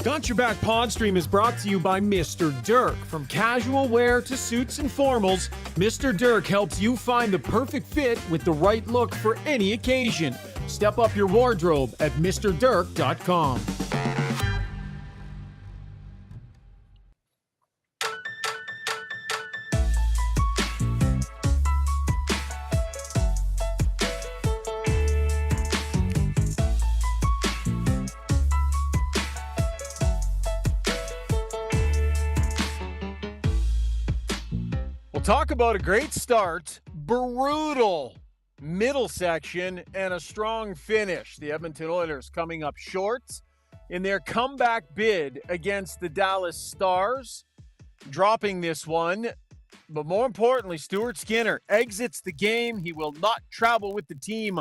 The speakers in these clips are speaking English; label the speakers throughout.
Speaker 1: Got Your Back Podstream is brought to you by Mr. Dirk. From casual wear to suits and formals, Mr. Dirk helps you find the perfect fit with the right look for any occasion. Step up your wardrobe at mrdirk.com.
Speaker 2: Talk about a great start, brutal middle section, and a strong finish. The Edmonton Oilers coming up short in their comeback bid against the Dallas Stars, dropping this one. But more importantly, Stuart Skinner exits the game. He will not travel with the team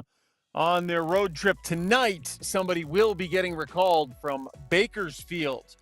Speaker 2: on their road trip tonight. Somebody will be getting recalled from Bakersfield.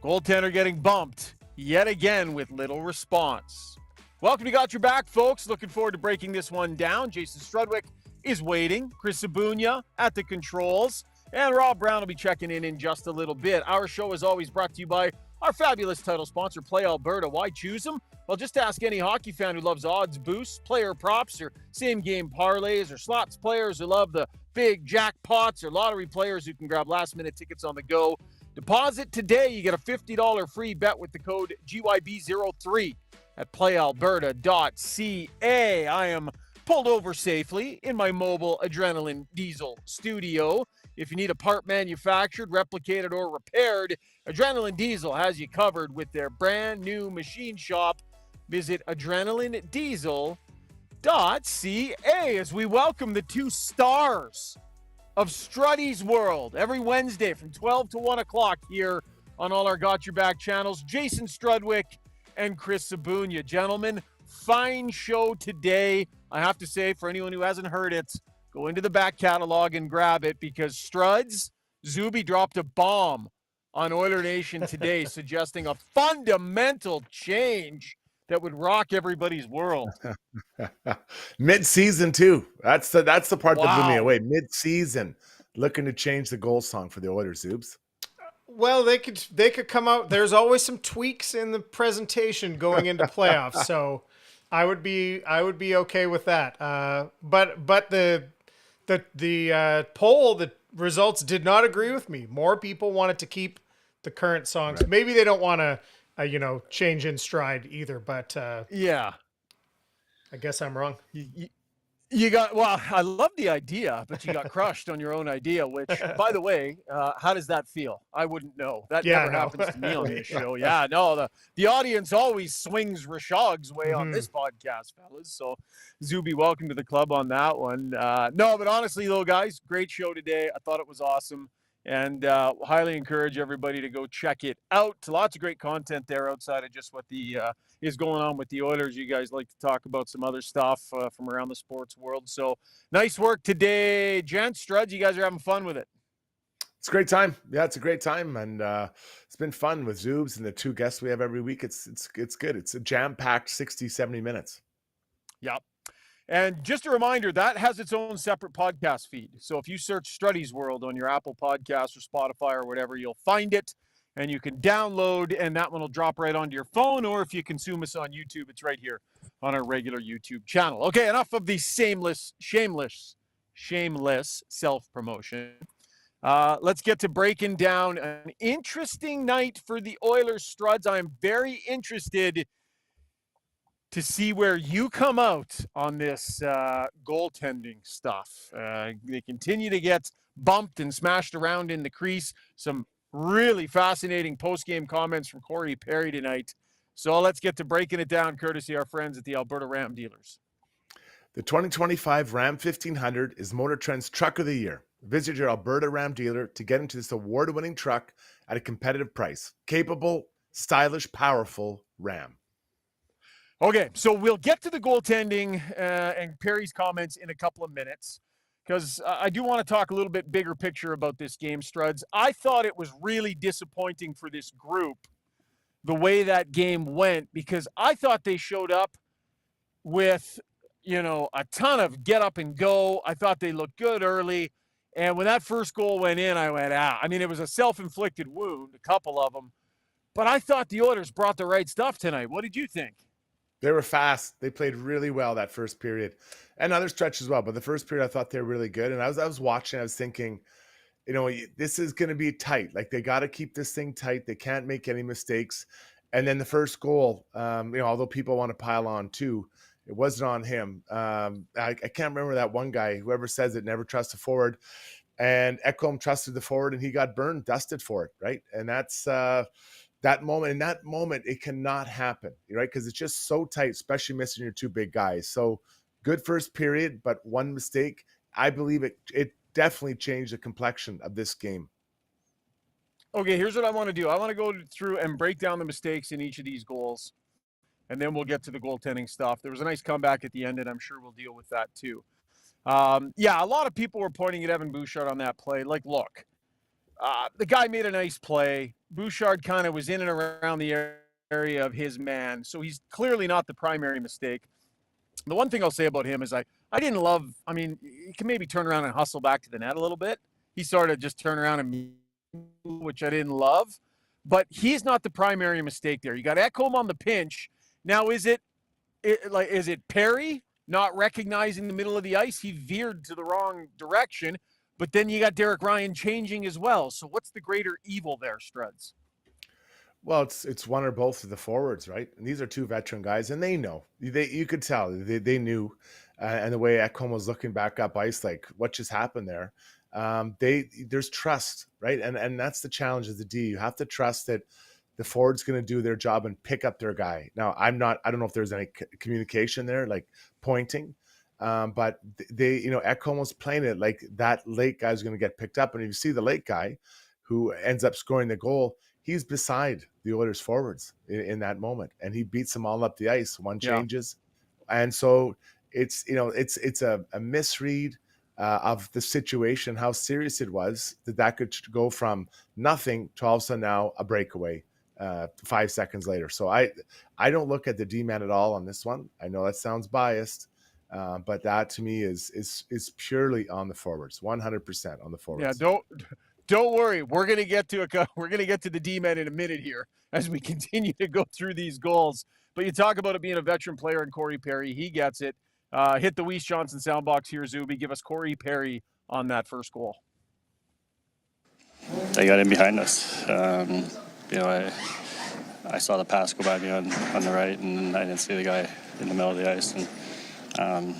Speaker 2: Goaltender getting bumped yet again with little response. Welcome to Got Your Back, folks. Looking forward to breaking this one down. Jason Strudwick is waiting. Chris Sabunia at the controls. And Rob Brown will be checking in just a little bit. Our show is always brought to you by our fabulous title sponsor, Play Alberta. Why choose them? Well, just ask any hockey fan who loves odds boosts, player props, or same-game parlays, or slots players who love the big jackpots, or lottery players who can grab last-minute tickets on the go. Deposit today. You get a $50 free bet with the code GYB03. at playalberta.ca. I am pulled over safely in my mobile Adrenaline Diesel studio. If you need a part manufactured, replicated, or repaired, Adrenaline Diesel has you covered with their brand new machine shop. Visit adrenalinediesel.ca as we welcome the two stars of Struddy's World every Wednesday from 12 to 1 o'clock here on all our Got Your Back channels. Jason Strudwick and Chris Sabunia. Gentlemen, fine show today. I have to say, for anyone who hasn't heard it, go into the back catalog and grab it, because Struds, Zuby dropped a bomb on Oiler Nation today suggesting a fundamental change that would rock everybody's world.
Speaker 3: Mid-season too. That's the part that blew me away. Mid-season, looking to change the goal song for the Oilers, Zoobs.
Speaker 4: Well, they could come out. There's always some tweaks in the presentation going into playoffs, so I would be okay with that. But the poll, the results did not agree with me. More people wanted to keep the current songs. Right. Maybe they don't want to, change in stride either. But
Speaker 2: yeah,
Speaker 4: I guess I'm wrong.
Speaker 2: I love the idea, but you got crushed on your own idea, which, by the way, how does that feel? I wouldn't know. That never happens to me on this show. Yeah, no, the audience always swings Rishaug's way on this podcast, fellas. So, Zuby, welcome to the club on that one. No, but honestly, though, guys, great show today. I thought it was awesome, and highly encourage everybody to go check it out. Lots of great content there outside of just what is going on with the Oilers. You guys like to talk about some other stuff from around the sports world. So nice work today, gents. Struds, you guys are having fun with it.
Speaker 3: It's a great time. Yeah, it's a great time. And it's been fun with Zoobs and the two guests we have every week. It's good. It's a jam-packed 60, 70 minutes.
Speaker 2: Yep. And just a reminder, that has its own separate podcast feed. So if you search Struddy's World on your Apple Podcasts or Spotify or whatever, you'll find it. And you can download, and that one will drop right onto your phone. Or if you consume us on YouTube, it's right here on our regular YouTube channel. Okay, enough of the shameless self-promotion. Let's get to breaking down an interesting night for the Oilers, Struds. I am very interested to see where you come out on this goaltending stuff. They continue to get bumped and smashed around in the crease. Some really fascinating post-game comments from Corey Perry tonight. So let's get to breaking it down, courtesy our friends at the Alberta Ram Dealers.
Speaker 3: The 2025 Ram 1500 is Motor Trend's Truck of the Year. Visit your Alberta Ram dealer to get into this award-winning truck at a competitive price. Capable, stylish, powerful Ram.
Speaker 2: Okay, so we'll get to the goaltending and Perry's comments in a couple of minutes, because I do want to talk a little bit bigger picture about this game, Struds. I thought it was really disappointing for this group, the way that game went, because I thought they showed up with, a ton of get up and go. I thought they looked good early. And when that first goal went in, I went, I mean, it was a self-inflicted wound, a couple of them. But I thought the Oilers brought the right stuff tonight. What did you think?
Speaker 3: They were fast. They played really well that first period, and other stretch as well. But the first period, I thought they were really good. And I was watching. I was thinking, this is going to be tight. Like they got to keep this thing tight. They can't make any mistakes. And then the first goal, although people want to pile on too, it wasn't on him. I can't remember that one guy. Whoever says it, never trust a forward. And Ekholm trusted the forward, and he got burned, dusted for it, right? And that's that moment. In that moment, it cannot happen, right? Because it's just so tight, especially missing your two big guys. So good first period, but one mistake. I believe it definitely changed the complexion of this game.
Speaker 2: Okay, here's what I want to do. I want to go through and break down the mistakes in each of these goals, and then we'll get to the goaltending stuff. There was a nice comeback at the end, and I'm sure we'll deal with that too. A lot of people were pointing at Evan Bouchard on that play. Like, look, the guy made a nice play. Bouchard kind of was in and around the area of his man, so he's clearly not the primary mistake. The one thing I'll say about him is I didn't love, I mean, he can maybe turn around and hustle back to the net a little bit. He started just turn around and which I didn't love, but he's not the primary mistake there. You got Ekholm on the pinch. Now, is it Perry not recognizing the middle of the ice? He veered to the wrong direction, but then you got Derek Ryan changing as well. So what's the greater evil there, Struds?
Speaker 3: Well, it's one or both of the forwards, right? And these are two veteran guys, and they know. You could tell they knew, and the way Ekholm was looking back up ice, like what just happened there. There's trust, right? And that's the challenge of the D. You have to trust that the forward's going to do their job and pick up their guy. Now, I don't know if there's any communication there, like pointing, but Ekholm was playing it like that late guy's going to get picked up. And if you see the late guy who ends up scoring the goal, he's beside the Oilers forwards in that moment, and he beats them all up the ice. One changes. And so it's a misread of the situation, how serious it was that could go from nothing to all of a sudden now a breakaway 5 seconds later. So I don't look at the D-man at all on this one. I know that sounds biased, but that to me is purely on the forwards, 100% on the forwards.
Speaker 2: Yeah, don't worry. We're gonna get to the D-man in a minute here as we continue to go through these goals. But you talk about it being a veteran player in Corey Perry. He gets it. Hit the Weiss Johnson soundbox here, Zuby. Give us Corey Perry on that first goal.
Speaker 5: They got in behind us. I saw the pass go by me on the right, and I didn't see the guy in the middle of the ice. And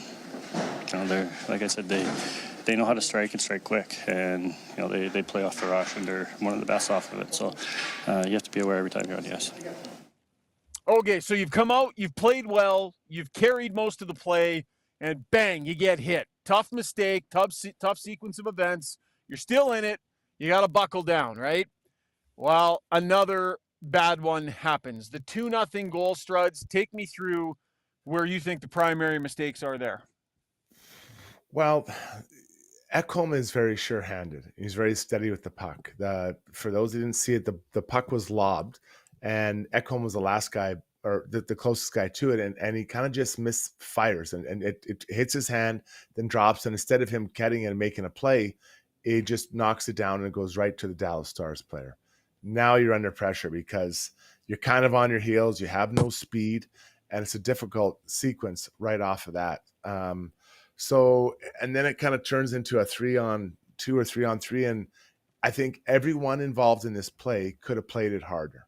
Speaker 5: they're, like I said, they know how to strike and strike quick, and they play off the rush, and they're one of the best off of it. So you have to be aware every time you're on the ice.
Speaker 2: Okay, so you've come out, you've played well, you've carried most of the play, and bang, you get hit. Tough mistake, tough sequence of events. You're still in it. You got to buckle down, right? Well, another bad one happens. The 2-0 goal, Struds. Take me through where you think the primary mistakes are there.
Speaker 3: Well, Ekholm is very sure-handed. He's very steady with the puck. For those who didn't see it, the puck was lobbed, and Ekholm was the last guy, or the closest guy to it, and he kind of just misfires, and it hits his hand, then drops, and instead of him getting it and making a play, it just knocks it down and it goes right to the Dallas Stars player. Now you're under pressure because you're kind of on your heels, you have no speed, and it's a difficult sequence right off of that. So, and then it kind of turns into a 3-on-2 or 3-on-3, and I think everyone involved in this play could have played it harder.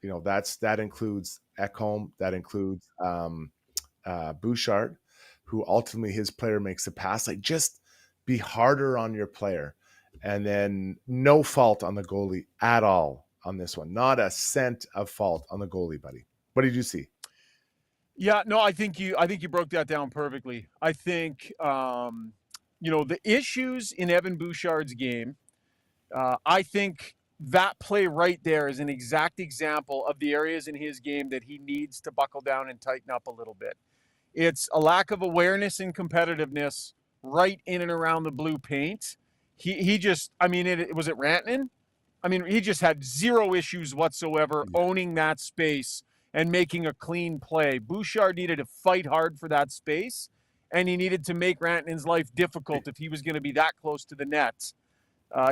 Speaker 3: That includes Ekholm, that includes Bouchard, who ultimately his player makes a pass. Like, just be harder on your player. And then no fault on the goalie at all on this one. Not a cent of fault on the goalie, buddy. What did you see?
Speaker 2: Yeah, no, I think you broke that down perfectly. I think the issues in Evan Bouchard's game, I think that play right there is an exact example of the areas in his game that he needs to buckle down and tighten up a little bit. It's a lack of awareness and competitiveness right in and around the blue paint. He just, was it Rantanen? He just had zero issues whatsoever owning that space and making a clean play. Bouchard needed to fight hard for that space, and he needed to make Rantanen's life difficult if he was going to be that close to the nets.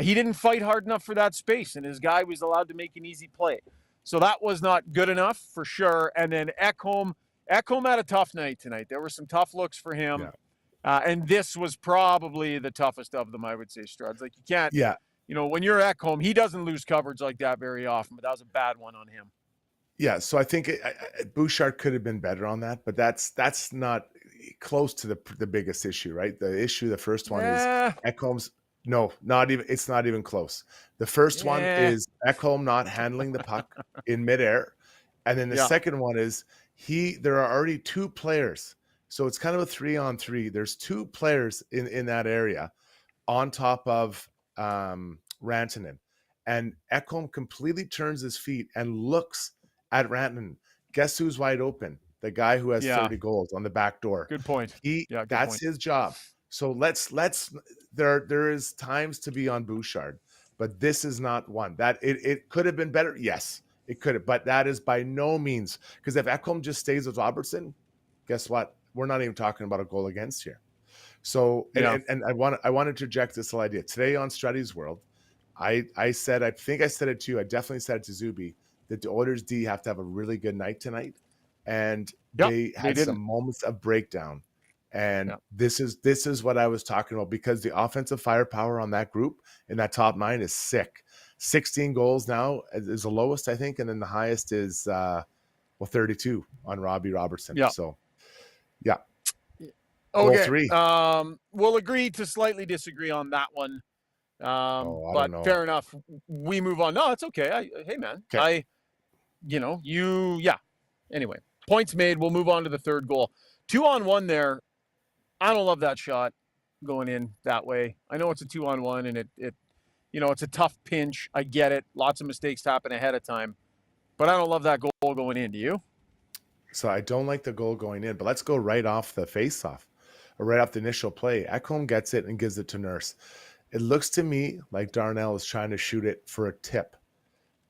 Speaker 2: He didn't fight hard enough for that space, and his guy was allowed to make an easy play. So that was not good enough for sure. And then Ekholm had a tough night tonight. There were some tough looks for him. Yeah. And this was probably the toughest of them, I would say, Struds. Like, you can't, when you're Ekholm, he doesn't lose coverage like that very often, but that was a bad one on him.
Speaker 3: Yeah, so I think Bouchard could have been better on that, but that's not close to the biggest issue, right? The first one is Ekholm's. No, it's not even close. The first one is Ekholm not handling the puck in midair. And then the second one is there are already two players. So it's kind of a 3-on-3. There's two players in that area on top of Rantanen. And Ekholm completely turns his feet and looks at Rantanen. Guess who's wide open? The guy who has 30 goals on the back door.
Speaker 2: Good point.
Speaker 3: That's his job. So let's there is times to be on Bouchard, but this is not one. That it could have been better. Yes, it could have, but that is by no means, because if Ekholm just stays with Robertson, guess what? We're not even talking about a goal against here. So and I want to interject this whole idea. Today on Struddy's World, I think I said it to you. I definitely said it to Zuby that the Oilers D have to have a really good night tonight. And they had some moments of breakdown. And this is what I was talking about, because the offensive firepower on that group in that top 9 is sick. 16 goals now is the lowest, I think, and then the highest is 32 on Robbie Robertson.
Speaker 2: Yeah.
Speaker 3: So yeah.
Speaker 2: Okay.
Speaker 3: 3.
Speaker 2: We'll agree to slightly disagree on that one. But fair enough. We move on. No, it's okay. Hey man. Okay. Anyway, points made. We'll move on to the third goal. 2-on-1 there. I don't love that shot going in that way. I know it's a 2-on-1 and it's a tough pinch. I get it. Lots of mistakes happen ahead of time, but I don't love that goal going in. Do you?
Speaker 3: So I don't like the goal going in, but let's go right off the face-off or right off the initial play. Ekholm gets it and gives it to Nurse. It looks to me like Darnell is trying to shoot it for a tip,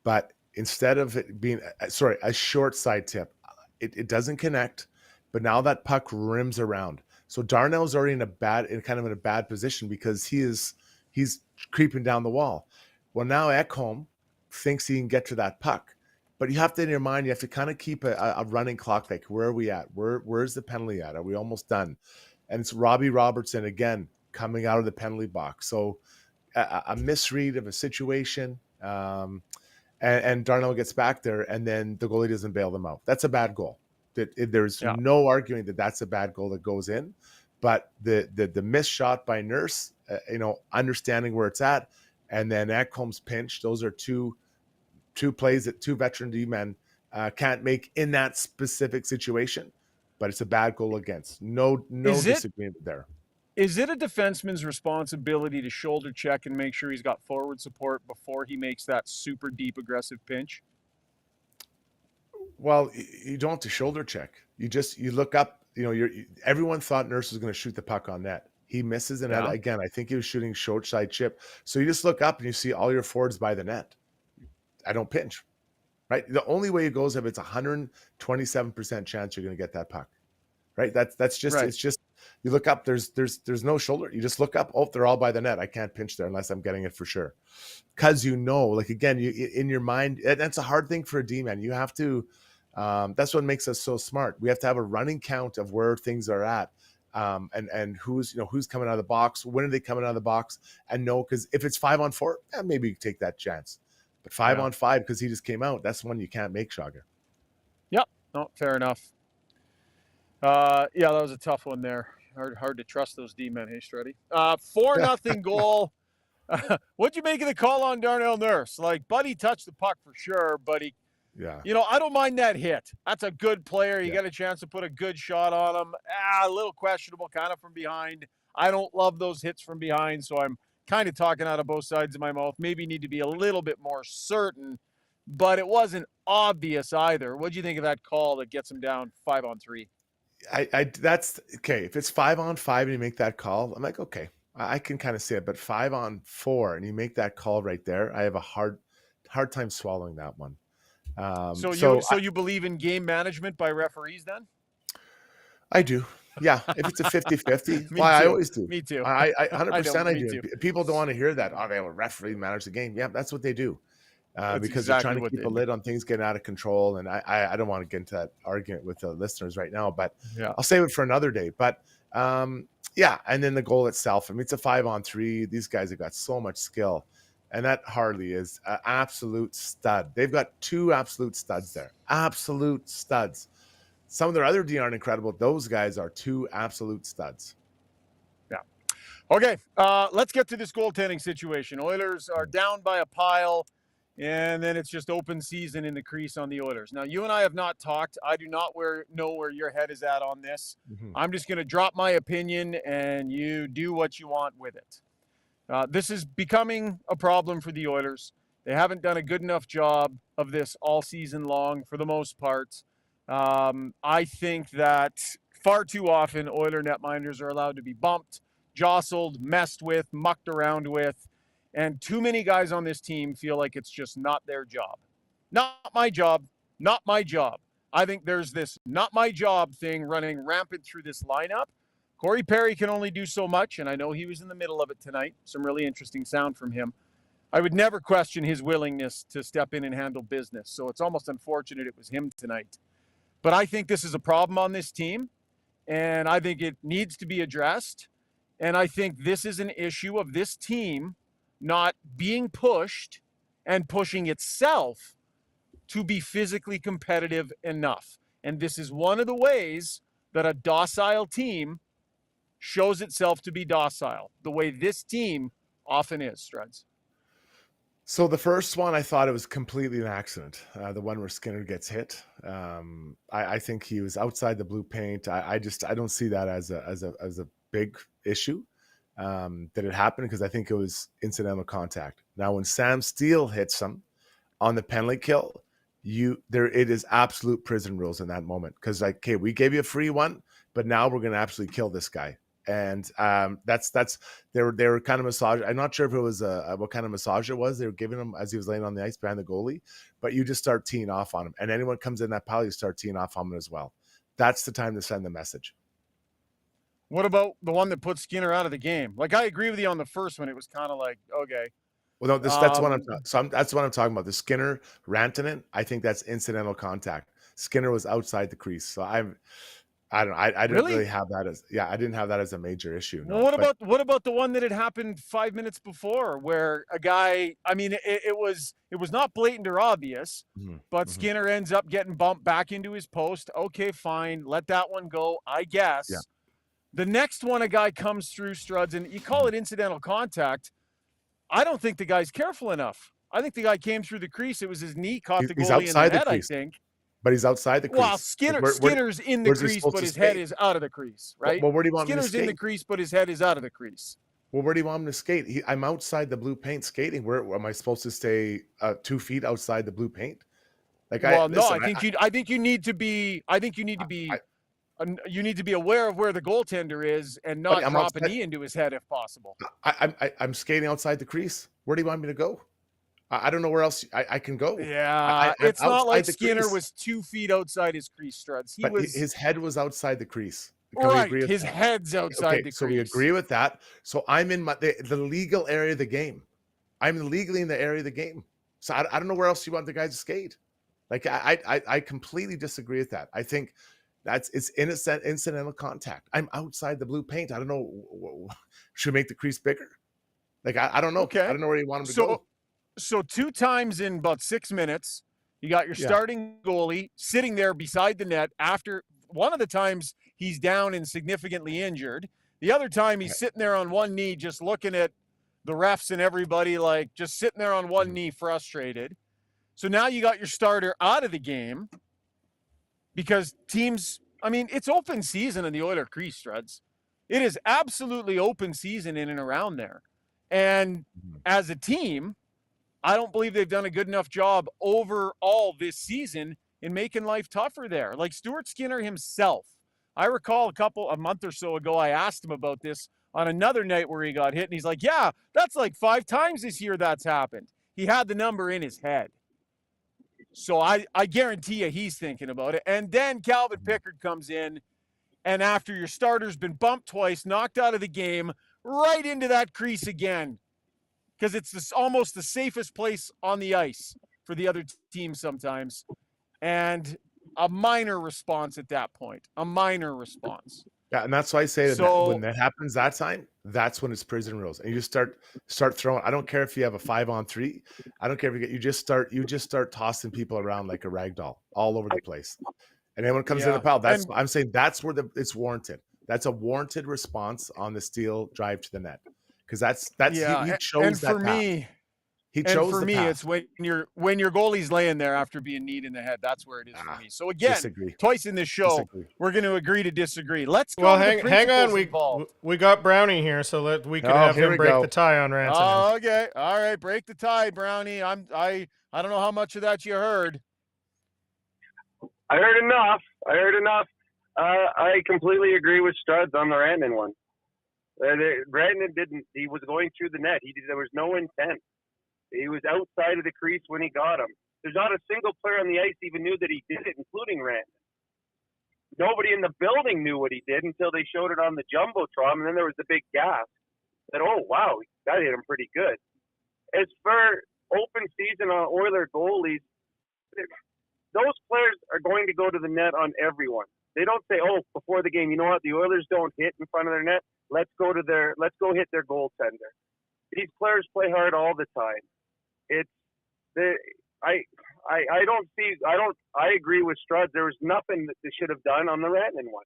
Speaker 3: but instead of it being, a short side tip, it doesn't connect, but now that puck rims around. So Darnell's already in a bad position because he's creeping down the wall. Well, now Ekholm thinks he can get to that puck, but you have to, in your mind, you have to kind of keep a running clock. Like, where are we at? Where's the penalty at? Are we almost done? And it's Robbie Robertson again coming out of the penalty box. So a misread of a situation, and Darnell gets back there, and then the goalie doesn't bail them out. That's a bad goal. There's no arguing that that's a bad goal that goes in, but the missed shot by Nurse, understanding where it's at, and then Ekholm's pinch. Those are two plays that two veteran D men can't make in that specific situation, but it's a bad goal against. No disagreement there.
Speaker 2: Is it a defenseman's responsibility to shoulder check and make sure he's got forward support before he makes that super deep aggressive pinch?
Speaker 3: Well, you don't have to shoulder check. You look up. Everyone thought Nurse was going to shoot the puck on net. He misses, and again, I think he was shooting short side chip. So you just look up and you see all your forwards by the net. I don't pinch, right? The only way it goes if it's 127% chance you're going to get that puck, right? That's just right. It's just you look up. There's no shoulder. You just look up. Oh, they're all by the net. I can't pinch there unless I'm getting it for sure, because like again, you in your mind. That's a hard thing for a D-man. You have to. That's what makes us so smart. We have to have a running count of where things are at, and who's coming out of the box. When are they coming out of the box? And because if it's 5-on-4, maybe you take that chance. But 5-on-5 because he just came out. That's one you can't make, Shogger.
Speaker 2: Yep. No, fair enough. That was a tough one there. Hard to trust those D-men, hey, Struddy. 4-0 goal. What'd you make of the call on Darnell Nurse? Like, Buddy touched the puck for sure, but he.
Speaker 3: Yeah.
Speaker 2: I don't mind that hit. That's a good player. You got a chance to put a good shot on him. A little questionable kind of from behind. I don't love those hits from behind, so I'm kind of talking out of both sides of my mouth. Maybe need to be a little bit more certain, but it wasn't obvious either. What'd you think of that call that gets him down 5-on-3?
Speaker 3: That's okay. If it's 5-on-5 and you make that call, I'm like, okay, I can kind of see it. But 5-on-4 and you make that call right there, I have a hard time swallowing that one.
Speaker 2: So you believe in game management by referees then?
Speaker 3: I do. Yeah, if it's a 50-50,
Speaker 2: Me
Speaker 3: I
Speaker 2: too.
Speaker 3: always do.
Speaker 2: Me too.
Speaker 3: I
Speaker 2: I
Speaker 3: 100% I
Speaker 2: me
Speaker 3: do.
Speaker 2: too.
Speaker 3: People don't want to hear that. Oh, they have a referee manage the game. Yeah, that's what they do.
Speaker 2: That's
Speaker 3: Because they're trying
Speaker 2: exactly
Speaker 3: to
Speaker 2: what
Speaker 3: keep
Speaker 2: they
Speaker 3: a
Speaker 2: do.
Speaker 3: lid on things getting out of control. And I don't want to get into that argument with the listeners right now, but
Speaker 2: Yeah.
Speaker 3: I'll save it for another day. But yeah, and then the goal itself. I mean, it's a 5-on-3. These guys have got so much skill. And that Harley is an absolute stud. They've got 2 absolute studs there. Absolute studs. Some of their other D aren't incredible. Those guys are 2 absolute studs.
Speaker 2: Yeah. Okay, let's get to this goaltending situation. Oilers are down by a pile, and then it's just open season in the crease on the Oilers. Now, you and I have not talked. I do not know where your head is at on this.
Speaker 3: Mm-hmm.
Speaker 2: I'm just going to drop my opinion, and you do what you want with it. This is becoming a problem for the Oilers. They haven't done a good enough job of this all season long for the most part. I think that far too often Oiler netminders are allowed to be bumped, jostled, messed with, mucked around with, and too many guys on this team feel like it's just not their job. Not my job, not my job. I think there's this not my job thing running rampant through this lineup. Corey Perry can only do so much, and I know he was in the middle of it tonight. Some really interesting sound from him. I would never question his willingness to step in and handle business, so it's almost unfortunate it was him tonight. But I think this is a problem on this team, and I think it needs to be addressed. And I think this is an issue of this team not being pushed and pushing itself to be physically competitive enough. And this is one of the ways that a docile team shows itself to be docile, the way this team often is, Struds.
Speaker 3: So the first one, I thought it was completely an accident. The one where Skinner gets hit. I think he was outside the blue paint. I don't see that as a big issue that it happened, because I think it was incidental contact. Now, when Sam Steele hits him on the penalty kill, it is absolute prison rules in that moment, because like, okay, we gave you a free one, but now we're going to absolutely kill this guy. And that's they were kind of massage. I'm not sure if it was what kind of massage it was they were giving him as he was laying on the ice behind the goalie, but you just start teeing off on him, and anyone comes in that pile, you start teeing off on him as well. That's the time to send the message.
Speaker 2: What about the one that put Skinner out of the game? Like, I agree with you on the first one. It was kind of like, okay.
Speaker 3: Well, no, that's what that's what I'm talking about. The Skinner Rantanen, I think that's incidental contact. Skinner was outside the crease, so I didn't really have that as I didn't have that as a major issue.
Speaker 2: No. Well, what about the one that had happened 5 minutes before, where a guy? I mean, it was not blatant or obvious, but Skinner ends up getting bumped back into his post. Okay, fine, let that one go, I guess.
Speaker 3: Yeah.
Speaker 2: The next one, a guy comes through, Struds, and you call it incidental contact. I don't think the guy's careful enough. I think the guy came through the crease. It was his knee caught the goalie in the head, I think.
Speaker 3: But he's outside the crease.
Speaker 2: Well, Skinner's in the crease, but his head is out of the crease, right?
Speaker 3: Well, where do you want
Speaker 2: Skinner's
Speaker 3: him to skate?
Speaker 2: in the crease, but his head is out of the crease.
Speaker 3: Well, where do you want him to skate? I'm outside the blue paint skating. Where am I supposed to stay 2 feet outside the blue paint? Like,
Speaker 2: I think you need to be aware of where the goaltender is and not drop a knee into his head if possible.
Speaker 3: I'm skating outside the crease. Where do you want me to go? I don't know where else I can go.
Speaker 2: Yeah, it's not like Skinner was 2 feet outside his crease, Struds.
Speaker 3: His head was outside the crease.
Speaker 2: Right, his head's outside the crease.
Speaker 3: So we agree with that. So I'm in the legal area of the game. I'm legally in the area of the game. So I don't know where else you want the guy to skate. Like, I completely disagree with that. I think it's innocent incidental contact. I'm outside the blue paint. I don't know. Should make the crease bigger? Like, I don't know.
Speaker 2: Okay.
Speaker 3: I don't know where you want him to go.
Speaker 2: So 2 times in about 6 minutes, you got your starting goalie sitting there beside the net after one of the times he's down and significantly injured. The other time he's sitting there on one knee, just looking at the refs and everybody, like just sitting there on one knee, frustrated. So now you got your starter out of the game because teams, I mean, it's open season in the Oiler crease, Struds. It is absolutely open season in and around there. And as a team, I don't believe they've done a good enough job overall this season in making life tougher there. Like Stuart Skinner himself. I recall a month or so ago, I asked him about this on another night where he got hit, and he's like, yeah, that's like 5 times this year that's happened. He had the number in his head. So I guarantee you he's thinking about it. And then Calvin Pickard comes in. and after your starter's been bumped twice, knocked out of the game, right into that crease again, because it's almost the safest place on the ice for the other team sometimes. And a minor response at that point, a minor response.
Speaker 3: Yeah, and that's why I say that when that happens that time, that's when it's prison rules, and you just start throwing. I don't care if you have a 5-on-3. I don't care if you just start tossing people around like a rag doll all over the place. And then when it comes in the pile, I'm saying that's where it's warranted. That's a warranted response on the steal drive to the net, because he chose that path.
Speaker 2: It's when your goalie's laying there after being kneed in the head. That's where it is for me. So again, twice in this show, we're going to agree to disagree. Let's go.
Speaker 4: Well, hang on. We got Brownie here, so we could have him break the tie on Rantanen.
Speaker 2: Oh, okay. All right, break the tie, Brownie. I don't know how much of that you heard.
Speaker 6: I heard enough. I completely agree with Struds on the Rantanen one. Rantanen didn't. He was going through the net. There was no intent. He was outside of the crease when he got him. There's not a single player on the ice even knew that he did it, including Rantanen. Nobody in the building knew what he did until they showed it on the Jumbotron, and then there was the big gasp that, oh, wow, that hit him pretty good. As for open season on Oiler goalies, those players are going to go to the net on everyone. They don't say, oh, before the game, you know what, the Oilers don't hit in front of their net. Let's go hit their goaltender. These players play hard all the time. I agree with Struds. There was nothing that they should have done on the Rantanen one.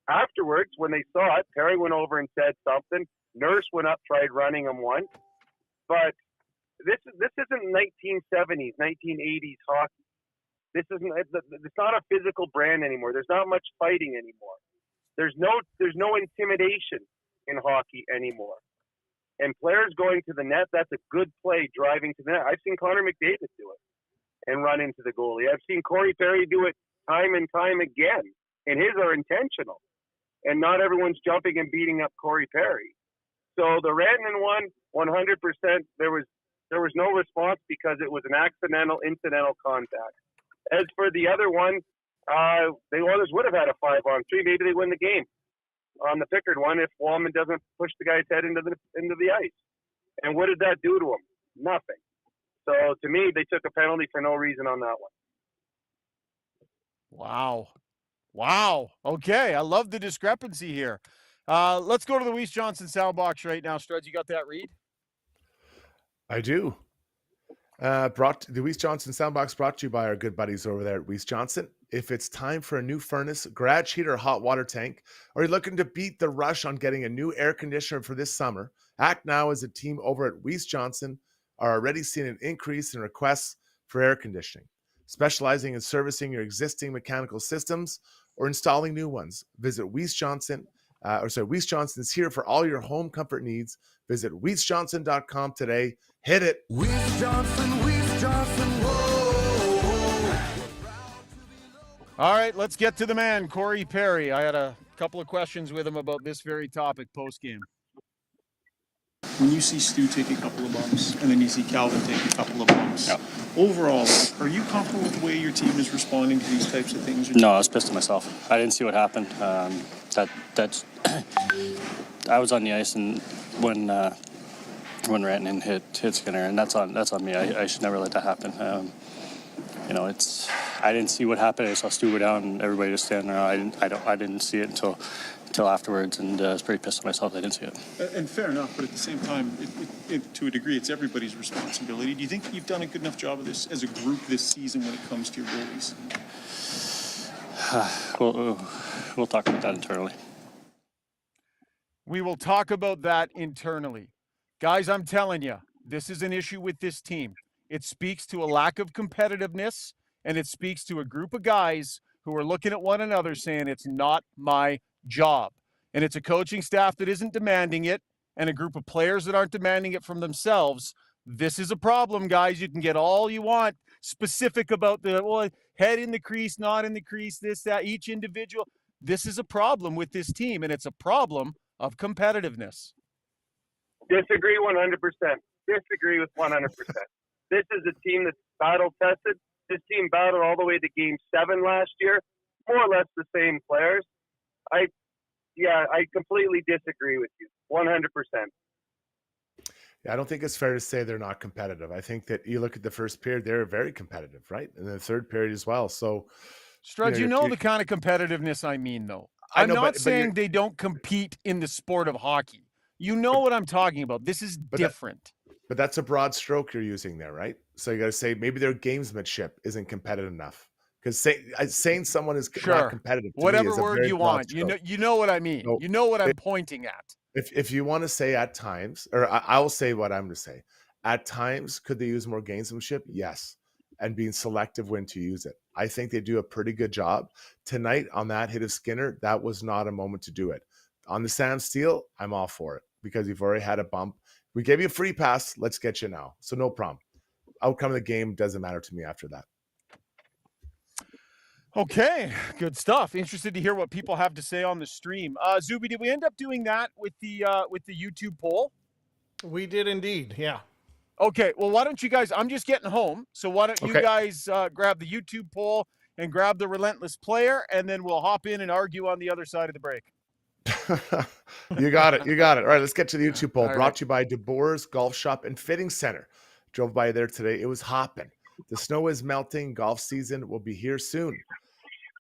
Speaker 6: Afterwards, when they saw it, Perry went over and said something. Nurse went up, tried running him once. But this isn't 1970s, 1980s hockey. It's not a physical brand anymore. There's not much fighting anymore. There's no intimidation in hockey anymore. And players going to the net, that's a good play driving to the net. I've seen Connor McDavid do it and run into the goalie. I've seen Corey Perry do it time and time again. And his are intentional. And not everyone's jumping and beating up Corey Perry. So the Rantanen one, 100%, there was no response because it was an incidental contact. As for the other one, the Oilers would have had a 5-on-3. Maybe they win the game on the Pickard one if Wallman doesn't push the guy's head into the ice. And what did that do to him? Nothing. So to me, they took a penalty for no reason on that one.
Speaker 2: Wow. Okay, I love the discrepancy here. Let's go to the Weiss Johnson sound box right now. Struds, you got that read?
Speaker 3: I do. The Weiss Johnson Soundbox brought to you by our good buddies over there at Weiss Johnson. If it's time for a new furnace, garage heater, or hot water tank, or you're looking to beat the rush on getting a new air conditioner for this summer, act now as a team over at Weiss Johnson are already seeing an increase in requests for air conditioning. Specializing in servicing your existing mechanical systems or installing new ones, visit Weiss Johnson. Weiss Johnson's here for all your home comfort needs. Visit WeissJohnson.com today. Hit it.
Speaker 7: Weiss Johnson, whoa.
Speaker 2: All right, let's get to the man, Corey Perry. I had a couple of questions with him about this very topic post-game.
Speaker 8: When you see Stu take a couple of bumps and then you see Calvin take a couple of bumps, overall, are you comfortable with the way your team is responding to these types of things?
Speaker 5: No, I was pissed at myself. I didn't see what happened. I was on the ice and when Rantanen hit Skinner, and that's on me. I should never let that happen. I didn't see what happened. I saw Stu go down and everybody just standing around. I didn't see it until afterwards, and I was pretty pissed at myself. I didn't see it.
Speaker 8: And fair enough, but at the same time, to a degree, it's everybody's responsibility. Do you think you've done a good enough job of this as a group this season when it comes to your goalies?
Speaker 5: We'll talk about that internally.
Speaker 2: We will talk about that internally. Guys, I'm telling you, this is an issue with this team. It speaks to a lack of competitiveness, and it speaks to a group of guys who are looking at one another saying, it's not my job. And it's a coaching staff that isn't demanding it, and a group of players that aren't demanding it from themselves. This is a problem, guys. You can get all you want specific about the head in the crease, not in the crease, this, that, each individual. This is a problem with this team, and it's a problem of competitiveness.
Speaker 6: Disagree 100%. Disagree with 100%. This is a team that's battle-tested. This team battled all the way to Game 7 last year. More or less the same players. I completely disagree with you, 100%.
Speaker 3: Yeah, I don't think it's fair to say they're not competitive. I think that you look at the first period, they're very competitive, right? And the third period as well. So,
Speaker 2: Strudge, you
Speaker 3: you're-
Speaker 2: know the kind of competitiveness I mean, though.
Speaker 3: I
Speaker 2: I'm
Speaker 3: know,
Speaker 2: not
Speaker 3: but
Speaker 2: saying they don't compete in the sport of hockey. You know what I'm talking about. This is different.
Speaker 3: But that's a broad stroke you're using there, right? So you got to say maybe their gamesmanship isn't competitive enough. Because saying someone is not competitive, to
Speaker 2: whatever
Speaker 3: me, is a
Speaker 2: word
Speaker 3: very
Speaker 2: you
Speaker 3: broad
Speaker 2: want,
Speaker 3: stroke.
Speaker 2: you know what I mean.
Speaker 3: So
Speaker 2: you know what I'm pointing at.
Speaker 3: If you want to say at times, or I will say what I'm going to say, at times, could they use more gamesmanship? Yes, and being selective when to use it. I think they do a pretty good job tonight on that hit of Skinner. That was not a moment to do it. On the Sam Steele, I'm all for it because you've already had a bump. We gave you a free pass. Let's get you now. So no problem. Outcome of the game doesn't matter to me after that.
Speaker 2: Okay, good stuff. Interested to hear what people have to say on the stream. Zuby, did we end up doing that with the YouTube poll?
Speaker 4: We did indeed, yeah.
Speaker 2: Okay, well, why don't you guys? I'm just getting home, so why don't you guys grab the YouTube poll and grab the relentless player, and then we'll hop in and argue on the other side of the break.
Speaker 3: You got it. All right, let's get to the YouTube poll.
Speaker 2: All
Speaker 3: Brought
Speaker 2: right.
Speaker 3: to you by DeBoer's Golf Shop and Fitting Center. Drove by there today. It was hopping. The snow is melting. Golf season will be here soon.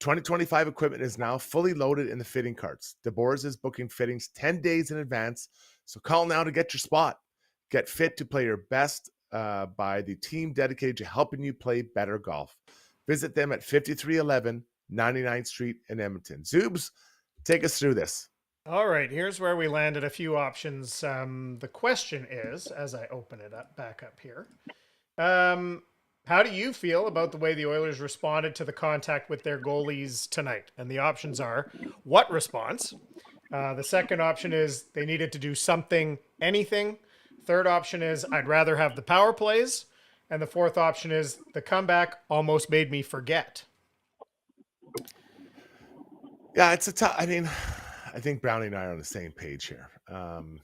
Speaker 3: 2025 equipment is now fully loaded in the fitting carts. DeBoer's is booking fittings 10 days in advance, so call now to get your spot. Get fit to play your best by the team dedicated to helping you play better golf. Visit them at 5311 99th Street in Edmonton. Zoobs, take us through this.
Speaker 4: All right, here's where we landed a few options. The question is, as I open it up back up here, how do you feel about the way the Oilers responded to the contact with their goalies tonight? And the options are, what response? The second option is they needed to do something, anything. Third option is I'd rather have the power plays. And the fourth option is the comeback almost made me forget.
Speaker 3: Yeah, it's a tough. I mean, I think Brownie and I are on the same page here. And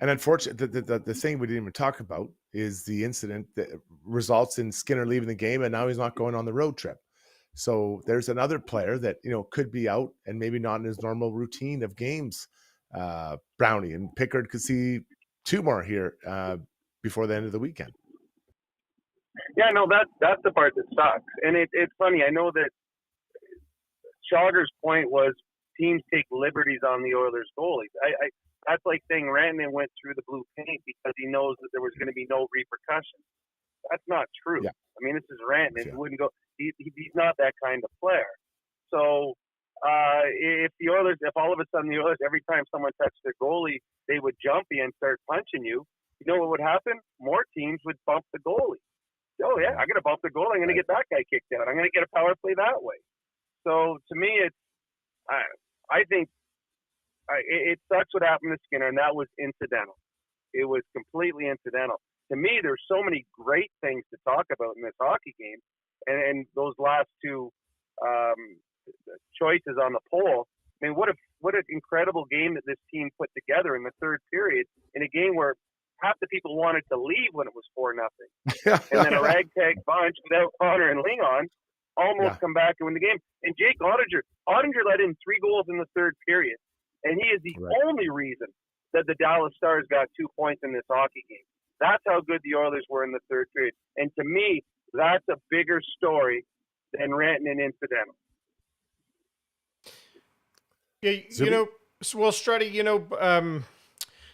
Speaker 3: unfortunately, the thing we didn't even talk about is the incident that results in Skinner leaving the game, and now he's not going on the road trip. So there's another player that could be out and maybe not in his normal routine of games. Brownie and Pickard could see two more here before the end of the weekend.
Speaker 6: Yeah, no, that's the part that sucks. And it's funny. I know that Schauger's point was teams take liberties on the Oilers goalies. That's like saying Rantanen went through the blue paint because he knows that there was going to be no repercussions. That's not true. Yeah. I mean, this is Rantanen. Yeah. He wouldn't go. He's not that kind of player. So if all of a sudden the Oilers, every time someone touched their goalie, they would jump you and start punching you. You know what would happen? More teams would bump the goalie. Oh yeah, I'm going to bump the goalie. I'm going to get that guy kicked out. I'm going to get a power play that way. So to me, I think it sucks what happened to Skinner, and that was incidental. It was completely incidental. To me, there's so many great things to talk about in this hockey game, and those last two choices on the poll. I mean, what an incredible game that this team put together in the third period in a game where half the people wanted to leave when it was 4-0, and then a ragtag bunch without Connor and Lingon almost come back and win the game. And Jake Ottinger let in 3 goals in the third period, and he is the only reason that the Dallas Stars got 2 points in this hockey game. That's how good the Oilers were in the third period. And to me, that's a bigger story than Rantanen incidental.
Speaker 4: Yeah, well, Struddy,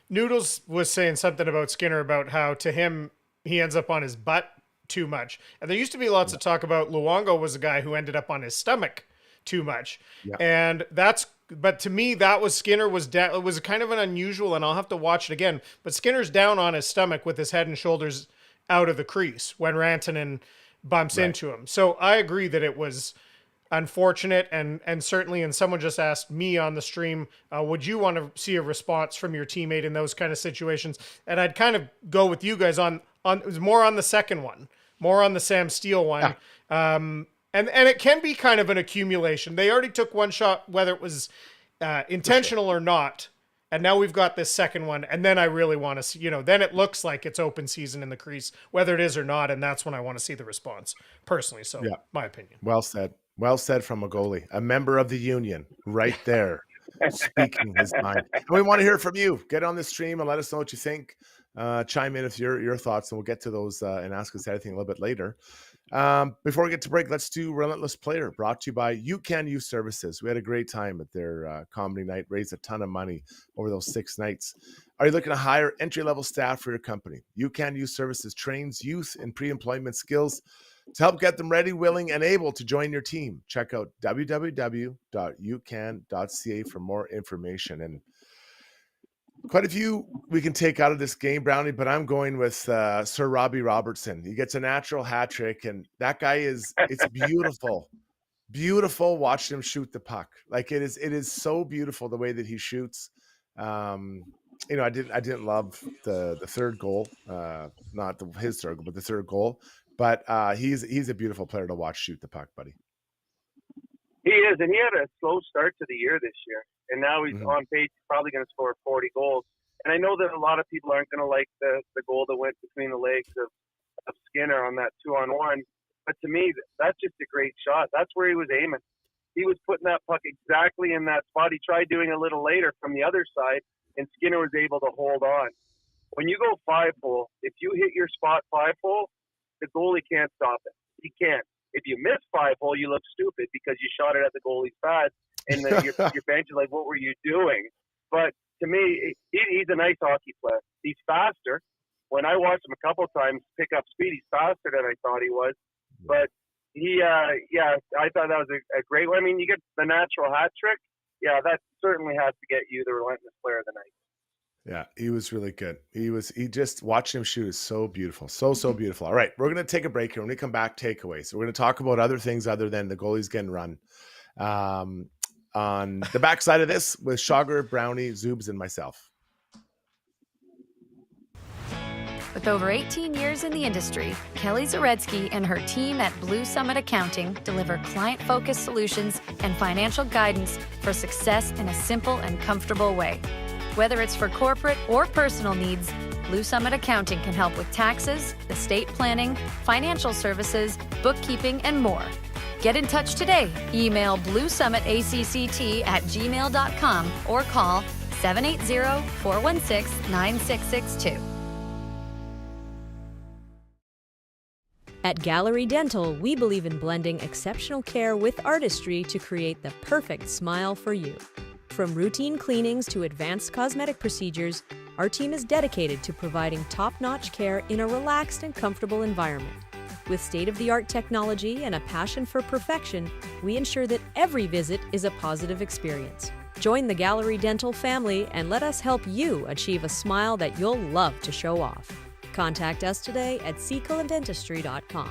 Speaker 4: Noodles was saying something about Skinner about how to him he ends up on his butt too much. And there used to be lots of talk about Luongo was a guy who ended up on his stomach too much. Yeah. And but to me, that was Skinner was down. It was kind of an unusual, and I'll have to watch it again. But Skinner's down on his stomach with his head and shoulders out of the crease when Rantanen bumps into him. So I agree that it was unfortunate, and certainly, and someone just asked me on the stream, would you want to see a response from your teammate in those kind of situations? And I'd kind of go with you guys on it was more on the second one, more on the Sam Steele one. Yeah. And it can be kind of an accumulation. They already took one shot, whether it was intentional or not. And now we've got this second one. And then I really want to see, then it looks like it's open season in the crease, whether it is or not. And that's when I want to see the response personally. So my opinion.
Speaker 3: Well said. Well said from a goalie, a member of the union, right there, speaking his mind. And we want to hear from you. Get on the stream and let us know what you think. Chime in with your thoughts, and we'll get to those and ask us anything a little bit later. Before we get to break, let's do Relentless Player, brought to you by You Can Use Services. We had a great time at their comedy night, raised a ton of money over those 6 nights. Are you looking to hire entry-level staff for your company? You Can Use Services trains youth in pre-employment skills to help get them ready, willing, and able to join your team. Check out www.youcan.ca for more information. And quite a few we can take out of this game, Brownie, but I'm going with Sir Robbie Robertson. He gets a natural hat trick, and that guy it's beautiful. Beautiful watching him shoot the puck. Like it is so beautiful the way that he shoots. I didn't love the third goal, not his third goal, but the third goal. But he's a beautiful player to watch shoot the puck, buddy.
Speaker 6: He is, and he had a slow start to the year this year, and now he's on pace. He's probably going to score 40 goals. And I know that a lot of people aren't going to like the goal that went between the legs of Skinner on that 2-on-1, but to me, that's just a great shot. That's where he was aiming. He was putting that puck exactly in that spot. He tried doing a little later from the other side, and Skinner was able to hold on. When you go 5-hole, if you hit your spot 5-hole, the goalie can't stop it. He can't. If you miss 5-hole, you look stupid because you shot it at the goalie's pads, and your bench is like, what were you doing? But to me, he's a nice hockey player. He's faster. When I watched him a couple of times pick up speed, he's faster than I thought he was. But I thought that was a great one. I mean, you get the natural hat trick. Yeah, that certainly has to get you the Relentless Player of the night.
Speaker 3: Yeah, he was really good. He just watching him shoot is so beautiful. So beautiful. All right, we're going to take a break here. When we come back, takeaways. So we're going to talk about other things other than the goalies getting run. On the backside of this with Rishaug, Brownie, Zoobs, and myself.
Speaker 7: With over 18 years in the industry, Kelly Zaretsky and her team at Blue Summit Accounting deliver client-focused solutions and financial guidance for success in a simple and comfortable way. Whether it's for corporate or personal needs, Blue Summit Accounting can help with taxes, estate planning, financial services, bookkeeping, and more. Get in touch today. Email bluesummitacct@gmail.com or call 780-416-9662.
Speaker 9: At Gallery Dental, we believe in blending exceptional care with artistry to create the perfect smile for you. From routine cleanings to advanced cosmetic procedures, our team is dedicated to providing top-notch care in a relaxed and comfortable environment. With state-of-the-art technology and a passion for perfection, we ensure that every visit is a positive experience. Join the Gallery Dental family and let us help you achieve a smile that you'll love to show off. Contact us today at secolandentistry.com.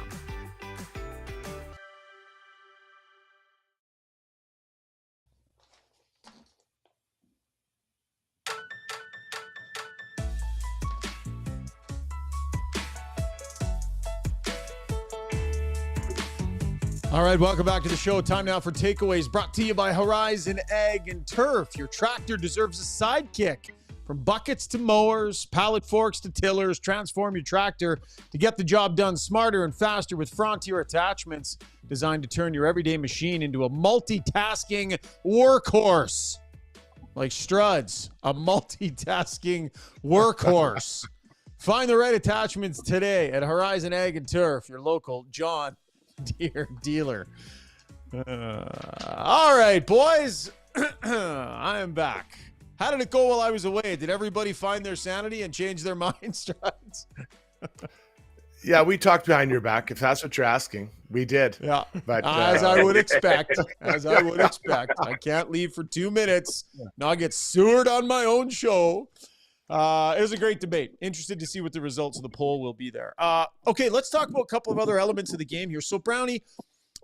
Speaker 2: All right, welcome back to the show. Time now for takeaways brought to you by Horizon Ag and Turf. Your tractor deserves a sidekick. From buckets to mowers, pallet forks to tillers, transform your tractor to get the job done smarter and faster with Frontier attachments designed to turn your everyday machine into a multitasking workhorse. Like Struds, a multitasking workhorse. Find the right attachments today at Horizon Ag and Turf, your local John Deere dealer. All right, boys. I am back. How did it go while I was away? Did everybody find their sanity and change their minds, Struds?
Speaker 3: Yeah, we talked behind your back. If that's what you're asking, we did.
Speaker 2: Yeah,
Speaker 3: but
Speaker 2: as I would expect. I can't leave for 2 minutes. Now I get sewered on my own show. It was a great debate. Interested to see what the results of the poll will be there. Okay, let's talk about a couple of other elements of the game here. So, Brownie,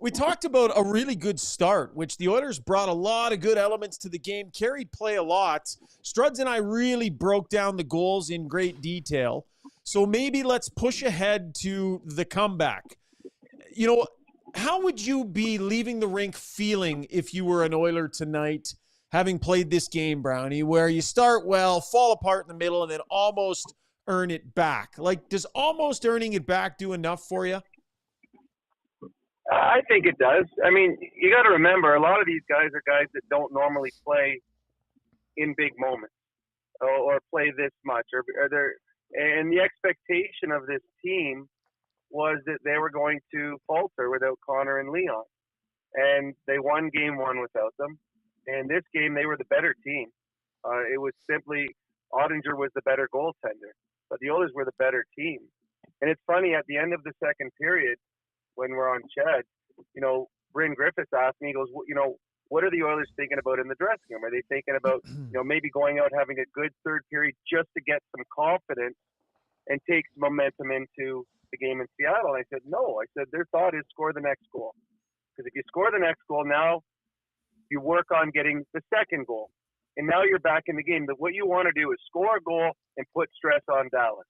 Speaker 2: we talked about a really good start, which the Oilers brought a lot of good elements to the game, carried play a lot. Struds and I really broke down the goals in great detail. So maybe let's push ahead to the comeback. You know, how would you be leaving the rink feeling if you were an Oiler tonight, having played this game, Brownie, where you start well, fall apart in the middle, and then almost earn it back? Like, does almost earning it back do enough for you?
Speaker 6: I think it does. I mean, you got to remember, a lot of these guys are guys that don't normally play in big moments or play this much. And the expectation of this team was that they were going to falter without Connor and Leon. And they won game one without them. And this game, they were the better team. It was simply Ottinger was the better goaltender, but the Oilers were the better team. And it's funny, at the end of the second period, when we're on Chad, Bryn Griffiths asked me, he goes, what are the Oilers thinking about in the dressing room? Are they thinking about, maybe going out having a good third period just to get some confidence and take some momentum into the game in Seattle? And I said, no. I said, their thought is score the next goal. Because if you score the next goal, now you work on getting the second goal. And now you're back in the game. But what you want to do is score a goal and put stress on Dallas.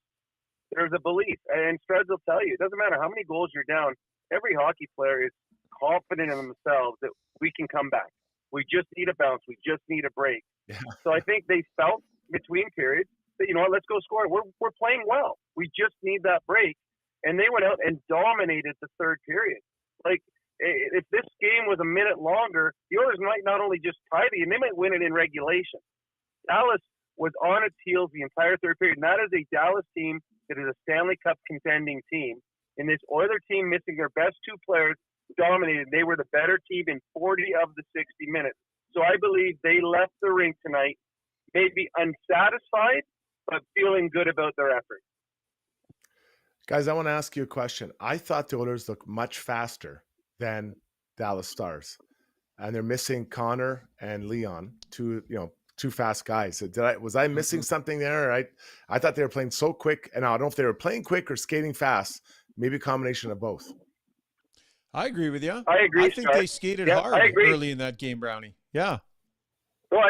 Speaker 6: There's a belief. And Struds will tell you, it doesn't matter how many goals you're down. Every hockey player is confident in themselves that we can come back. We just need a bounce. We just need a break. Yeah. So I think they felt between periods that, let's go score. We're playing well. We just need that break. And they went out and dominated the third period. Like, if this game was a minute longer, the Oilers might not only just tie the game, they might win it in regulation. Dallas was on its heels the entire third period. And that is a Dallas team that is a Stanley Cup contending team. And this Oiler team, missing their best two players, dominated. They were the better team in 40 of the 60 minutes. So I believe they left the rink tonight maybe unsatisfied, but feeling good about their effort.
Speaker 3: Guys, I want to ask you a question. I thought the Oilers looked much faster than Dallas Stars, and they're missing Connor and Leon, two fast guys. Was I missing something there? I thought they were playing so quick, and I don't know if they were playing quick or skating fast. Maybe a combination of both.
Speaker 2: I agree with you.
Speaker 6: I agree.
Speaker 2: I think they skated hard early in that game, Brownie. Yeah.
Speaker 6: Well,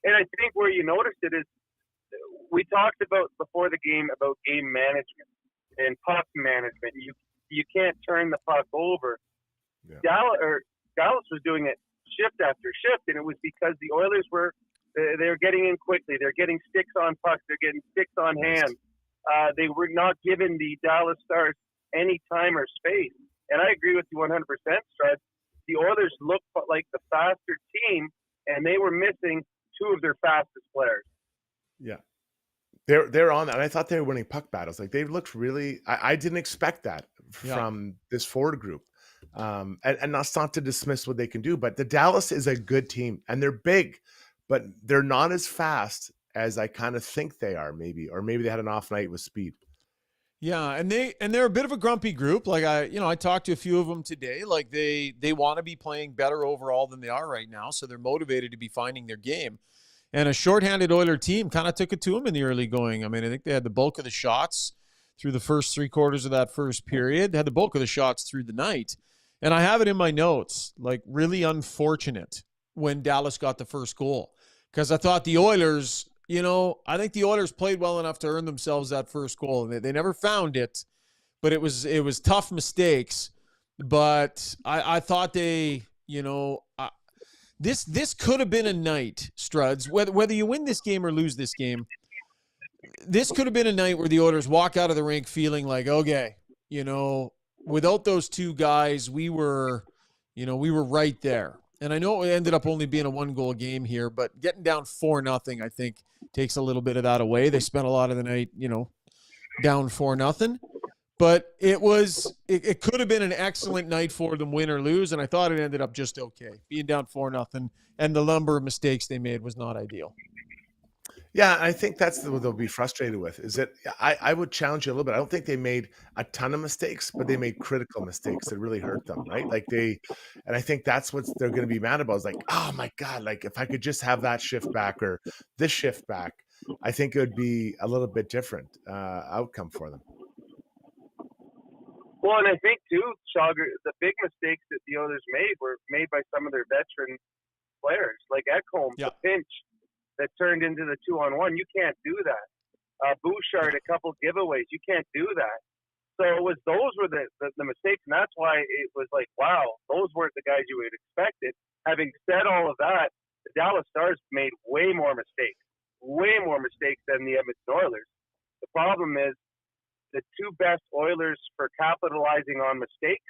Speaker 6: and I think where you noticed it is we talked about before the game about game management and puck management. You can't turn the puck over. Yeah. Dallas was doing it shift after shift, and it was because the Oilers were getting in quickly. They're getting sticks on pucks. They're getting sticks on hand. They were not giving the Dallas Stars any time or space. And I agree with you 100%, Strud. The Oilers looked like the faster team, and they were missing two of their fastest players.
Speaker 3: Yeah. They're on that. And I thought they were winning puck battles. Like, they looked really – I didn't expect that from this forward group. And that's not to dismiss what they can do, but the Dallas is a good team, and they're big, but they're not as fast as I kind of think they are, maybe. Or maybe they had an off night with speed.
Speaker 2: Yeah, and they're a bit of a grumpy group. Like, I talked to a few of them today. Like, they want to be playing better overall than they are right now, so they're motivated to be finding their game. And a shorthanded Oiler team kind of took it to them in the early going. I mean, I think they had the bulk of the shots through the first three quarters of that first period. They had the bulk of the shots through the night. And I have it in my notes, like, really unfortunate when Dallas got the first goal. Because I thought the Oilers, I think the Oilers played well enough to earn themselves that first goal. They never found it, but it was tough mistakes. But I thought they, this could have been a night, Struds, whether you win this game or lose this game, this could have been a night where the Oilers walk out of the rink feeling like, okay, without those two guys, we were right there. And I know it ended up only being a 1-goal game here, but getting down 4-0, I think, takes a little bit of that away. They spent a lot of the night, down 4-0. But it could have been an excellent night for them, win or lose, and I thought it ended up just okay. Being down 4-0, and the number of mistakes they made was not ideal.
Speaker 3: Yeah, I think that's what they'll be frustrated with, is that I would challenge you a little bit. I don't think they made a ton of mistakes, but they made critical mistakes that really hurt them, right? And I think that's what they're going to be mad about, is like, oh my God, like, if I could just have that shift back or this shift back, I think it would be a little bit different outcome for them.
Speaker 6: Well, and I think too, Shogger, the big mistakes that the Oilers made were made by some of their veteran players, like Ekholm, the pinch that turned into the 2-on-1. You can't do that. Bouchard, a couple giveaways. You can't do that. So those were the mistakes, and that's why it was like, wow, those weren't the guys you would have expected. Having said all of that, the Dallas Stars made way more mistakes than the Edmonton Oilers. The problem is the two best Oilers for capitalizing on mistakes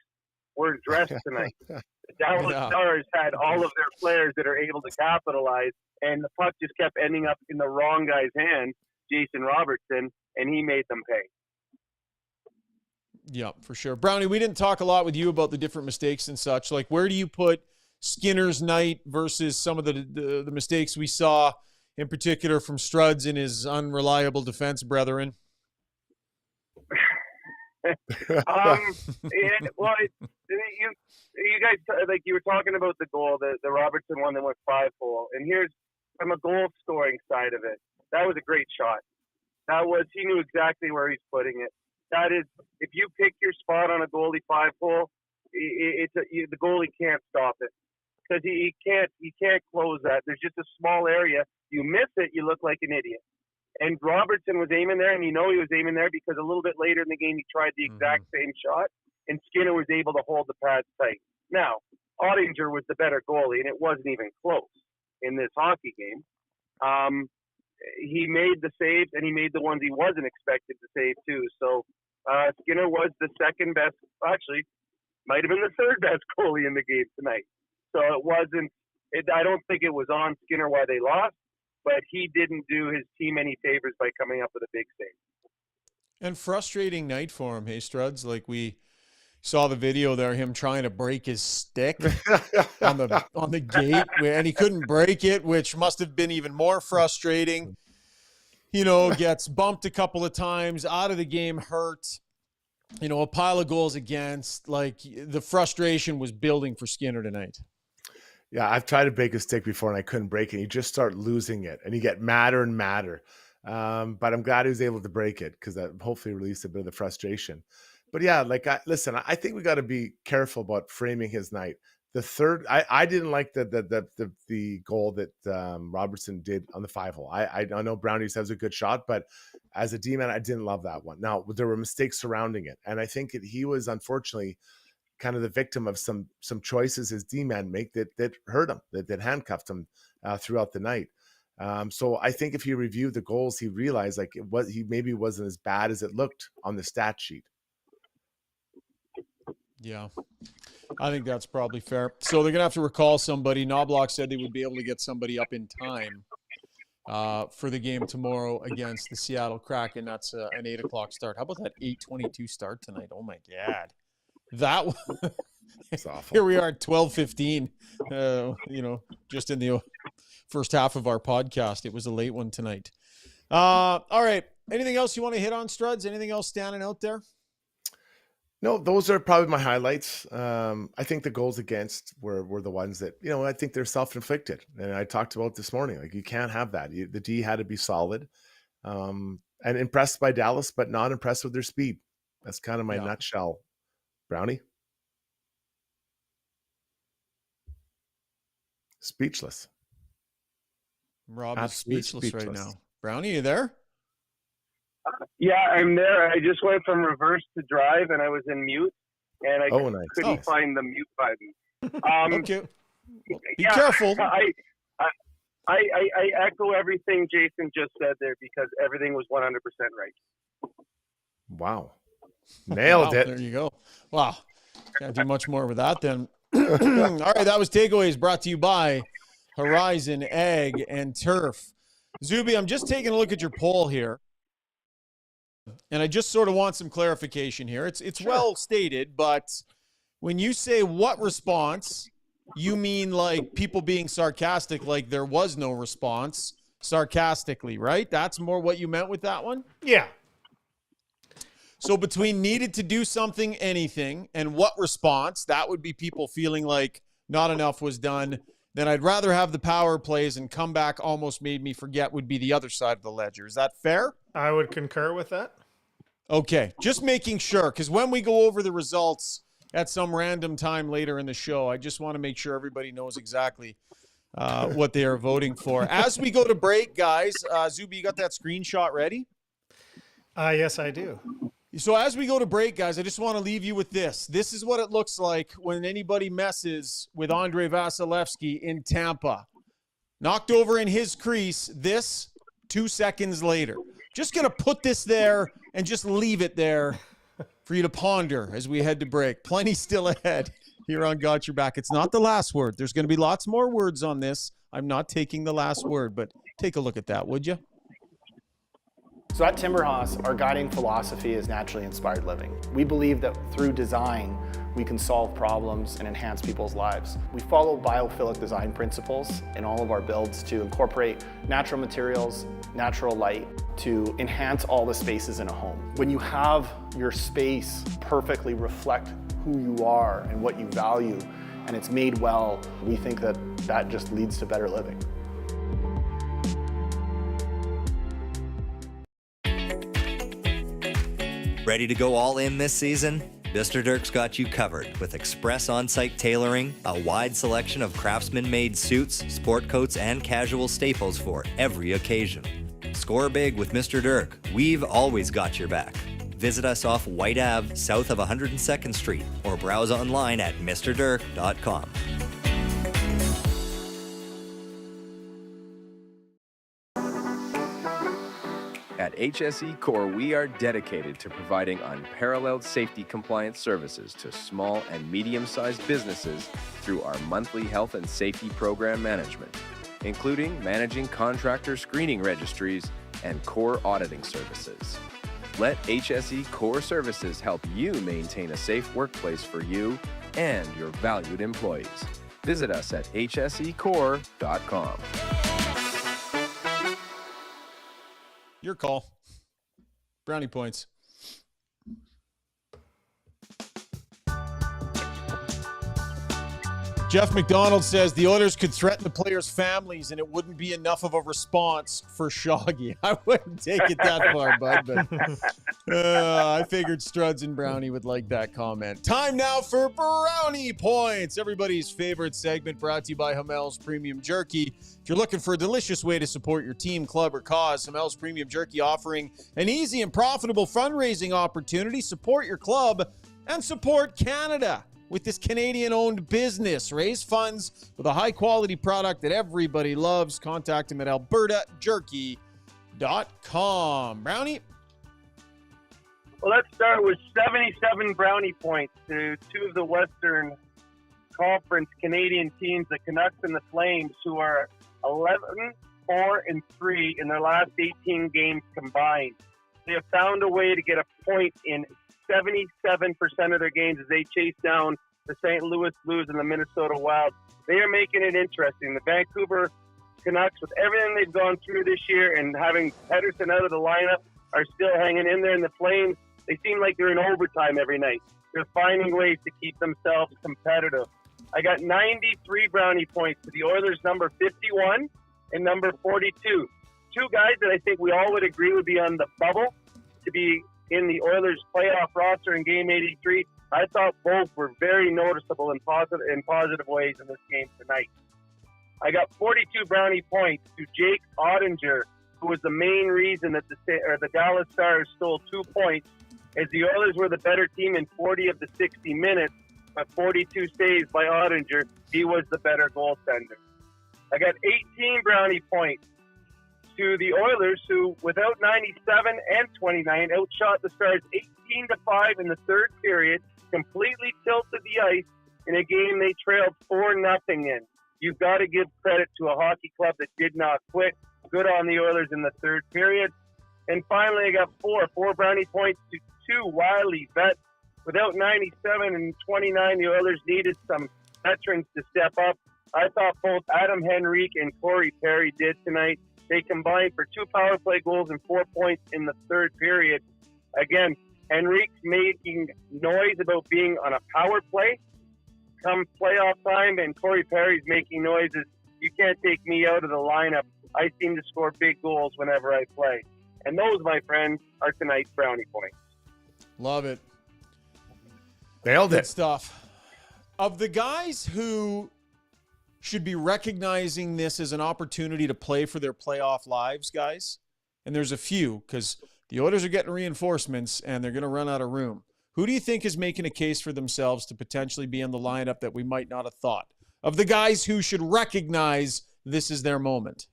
Speaker 6: weren't dressed tonight. The Dallas Stars had all of their players that are able to capitalize, and the puck just kept ending up in the wrong guy's hand, Jason Robertson, and he made them pay.
Speaker 2: Yeah, for sure. Brownie, we didn't talk a lot with you about the different mistakes and such. Like, where do you put Skinner's night versus some of the mistakes we saw, in particular from Struds and his unreliable defense brethren?
Speaker 6: You guys, like you were talking about the goal, the Robertson one that went 5-hole, and here's from a goal scoring side of it. That was a great shot. He knew exactly where he's putting it. That is, if you pick your spot on a goalie 5-hole, the goalie can't stop it because he can't close that. There's just a small area. You miss it, you look like an idiot. And Robertson was aiming there, and he was aiming there because a little bit later in the game he tried the exact same shot, and Skinner was able to hold the pads tight. Now, Ottinger was the better goalie, and it wasn't even close in this hockey game. He made the saves, and he made the ones he wasn't expected to save too. So Skinner was the second best, actually, might have been the third best goalie in the game tonight. So it wasn't. I don't think it was on Skinner why they lost, but he didn't do his team any favors by coming up with a big save.
Speaker 2: And frustrating night for him, hey, Struds? Like, we saw the video there, him trying to break his stick on the gate, and he couldn't break it, which must have been even more frustrating. Gets bumped a couple of times, out of the game, hurt. A pile of goals against. Like, the frustration was building for Skinner tonight.
Speaker 3: Yeah, I've tried to break a stick before and I couldn't break it. You just start losing it and you get madder and madder. But I'm glad he was able to break it because that hopefully released a bit of the frustration. But yeah, I think we got to be careful about framing his night. The third, I didn't like the goal that Robertson did on the 5-hole. I know Brownie says a good shot, but as a D-man, I didn't love that one. Now, there were mistakes surrounding it. And I think he was unfortunately kind of the victim of some choices his D-man make that hurt him, that handcuffed him throughout the night. So I think if he reviewed the goals, he realized he maybe wasn't as bad as it looked on the stat sheet.
Speaker 2: Yeah, I think that's probably fair. So they're going to have to recall somebody. Knobloch said they would be able to get somebody up in time for the game tomorrow against the Seattle Kraken. That's an 8 o'clock start. How about that 8:22 start tonight? Oh, my God. That one.
Speaker 3: It's awful.
Speaker 2: Here we are at 12:15, just in the first half of our podcast. It was a late one tonight. All right. Anything else you want to hit on, Struds? Anything else standing out there?
Speaker 3: No, those are probably my highlights. I think the goals against were the ones that, I think they're self-inflicted. And I talked about this morning, like you can't have that. The D had to be solid and impressed by Dallas, but not impressed with their speed. That's kind of my nutshell. Brownie? Speechless.
Speaker 2: Rob is speechless right now. Brownie, you there?
Speaker 6: Yeah, I'm there. I just went from reverse to drive, and I was in mute, and I couldn't find the mute button.
Speaker 2: Okay. Be careful.
Speaker 6: I echo everything Jason just said there because everything was 100% right.
Speaker 3: Wow. Nailed it.
Speaker 2: There you go. Wow. Can't do much more with that then. All right, that was Takeaways brought to you by Horizon Ag and Turf. Zuby, I'm just taking a look at your poll here. And I just sort of want some clarification here. It's sure. Well stated, but when you say what response, you mean like people being sarcastic, like there was no response sarcastically, right? That's more what you meant with that one?
Speaker 4: Yeah.
Speaker 2: So between needed to do something, anything, and what response, that would be people feeling like not enough was done. Then I'd rather have the power plays and comeback almost made me forget would be the other side of the ledger. Is that fair?
Speaker 4: I would concur with that.
Speaker 2: Okay, just making sure, because when we go over the results at some random time later in the show, I just want to make sure everybody knows exactly what they are voting for. As we go to break, guys, Zuby, you got that screenshot ready?
Speaker 4: Yes, I do.
Speaker 2: So as we go to break, guys, I just want to leave you with this. This is what it looks like when anybody messes with Andrei Vasilevsky in Tampa. Knocked over in his crease, this 2 seconds later. Just going to put this there and just leave it there for you to ponder as we head to break. Plenty still ahead here on Got Your Back. It's not the last word. There's going to be lots more words on this. I'm not taking the last word, but take a look at that, would you?
Speaker 10: So at Timberhouse, our guiding philosophy is naturally inspired living. We believe that through design, we can solve problems and enhance people's lives. We follow biophilic design principles in all of our builds to incorporate natural materials, natural light, to enhance all the spaces in a home. When you have your space perfectly reflect who you are and what you value, and it's made well, we think that that just leads to better living.
Speaker 11: Ready to go all in this season? Mr. Dirk's got you covered with express on-site tailoring, a wide selection of craftsman-made suits, sport coats, and casual staples for every occasion. Score big with Mr. Dirk. We've always got your back. Visit us off White Ave, south of 102nd Street, or browse online at mrdirk.com.
Speaker 12: At HSE Core, we are dedicated to providing unparalleled safety compliance services to small and medium-sized businesses through our monthly health and safety program management, including managing contractor screening registries and core auditing services. Let HSE Core Services help you maintain a safe workplace for you and your valued employees. Visit us at hsecore.com.
Speaker 2: Your call. Brownie points. Jeff McDonald says the Oilers could threaten the players' families and it wouldn't be enough of a response for Shoggy. I wouldn't take it that far, bud, but I figured Struds and Brownie would like that comment. Time now for Brownie Points, everybody's favorite segment, brought to you by Hamel's Premium Jerky. If you're looking for a delicious way to support your team, club, or cause, Hamel's Premium Jerky offering an easy and profitable fundraising opportunity. Support your club and support Canada with this Canadian-owned business. Raise funds with a high-quality product that everybody loves. Contact him at albertajerky.com. Brownie?
Speaker 6: Well, let's start with 77 brownie points to two of the Western Conference Canadian teams, the Canucks and the Flames, who are 11-4-3 in their last 18 games combined. They have found a way to get a point in 77% of their games as they chase down the St. Louis Blues and the Minnesota Wild. They are making it interesting. The Vancouver Canucks, with everything they've gone through this year and having Pettersson out of the lineup, are still hanging in there. And the Flames, they seem like they're in overtime every night. They're finding ways to keep themselves competitive. I got 93 brownie points to the Oilers' number 51 and number 42. Two guys that I think we all would agree would be on the bubble to be in the Oilers playoff roster in Game 83. I thought both were very noticeable in positive ways in this game tonight. I got 42 brownie points to Jake Ottinger, who was the main reason that the Dallas Stars stole 2 points, as the Oilers were the better team in 40 of the 60 minutes, but 42 saves by Ottinger. He was the better goaltender. I got 18 brownie points to the Oilers, who, without 97 and 29, outshot the Stars 18-5 in the third period, completely tilted the ice in a game they trailed 4-0 in. You've got to give credit to a hockey club that did not quit. Good on the Oilers in the third period. And finally, I got four brownie points to two wily vets. Without 97 and 29, the Oilers needed some veterans to step up. I thought both Adam Henrique and Corey Perry did tonight. They combined for 2 power play goals and 4 points in the third period. Again, Henrique's making noise about being on a power play come playoff time, and Corey Perry's making noises. You can't take me out of the lineup. I seem to score big goals whenever I play. And those, my friends, are tonight's brownie points.
Speaker 2: Love it.
Speaker 3: Nailed
Speaker 2: Good
Speaker 3: it.
Speaker 2: stuff. Of the guys who should be recognizing this as an opportunity to play for their playoff lives, guys, and there's a few, because the Oilers are getting reinforcements and they're going to run out of room. Who do you think is making a case for themselves to potentially be in the lineup that we might not have thought? Of the guys who should recognize this is their moment.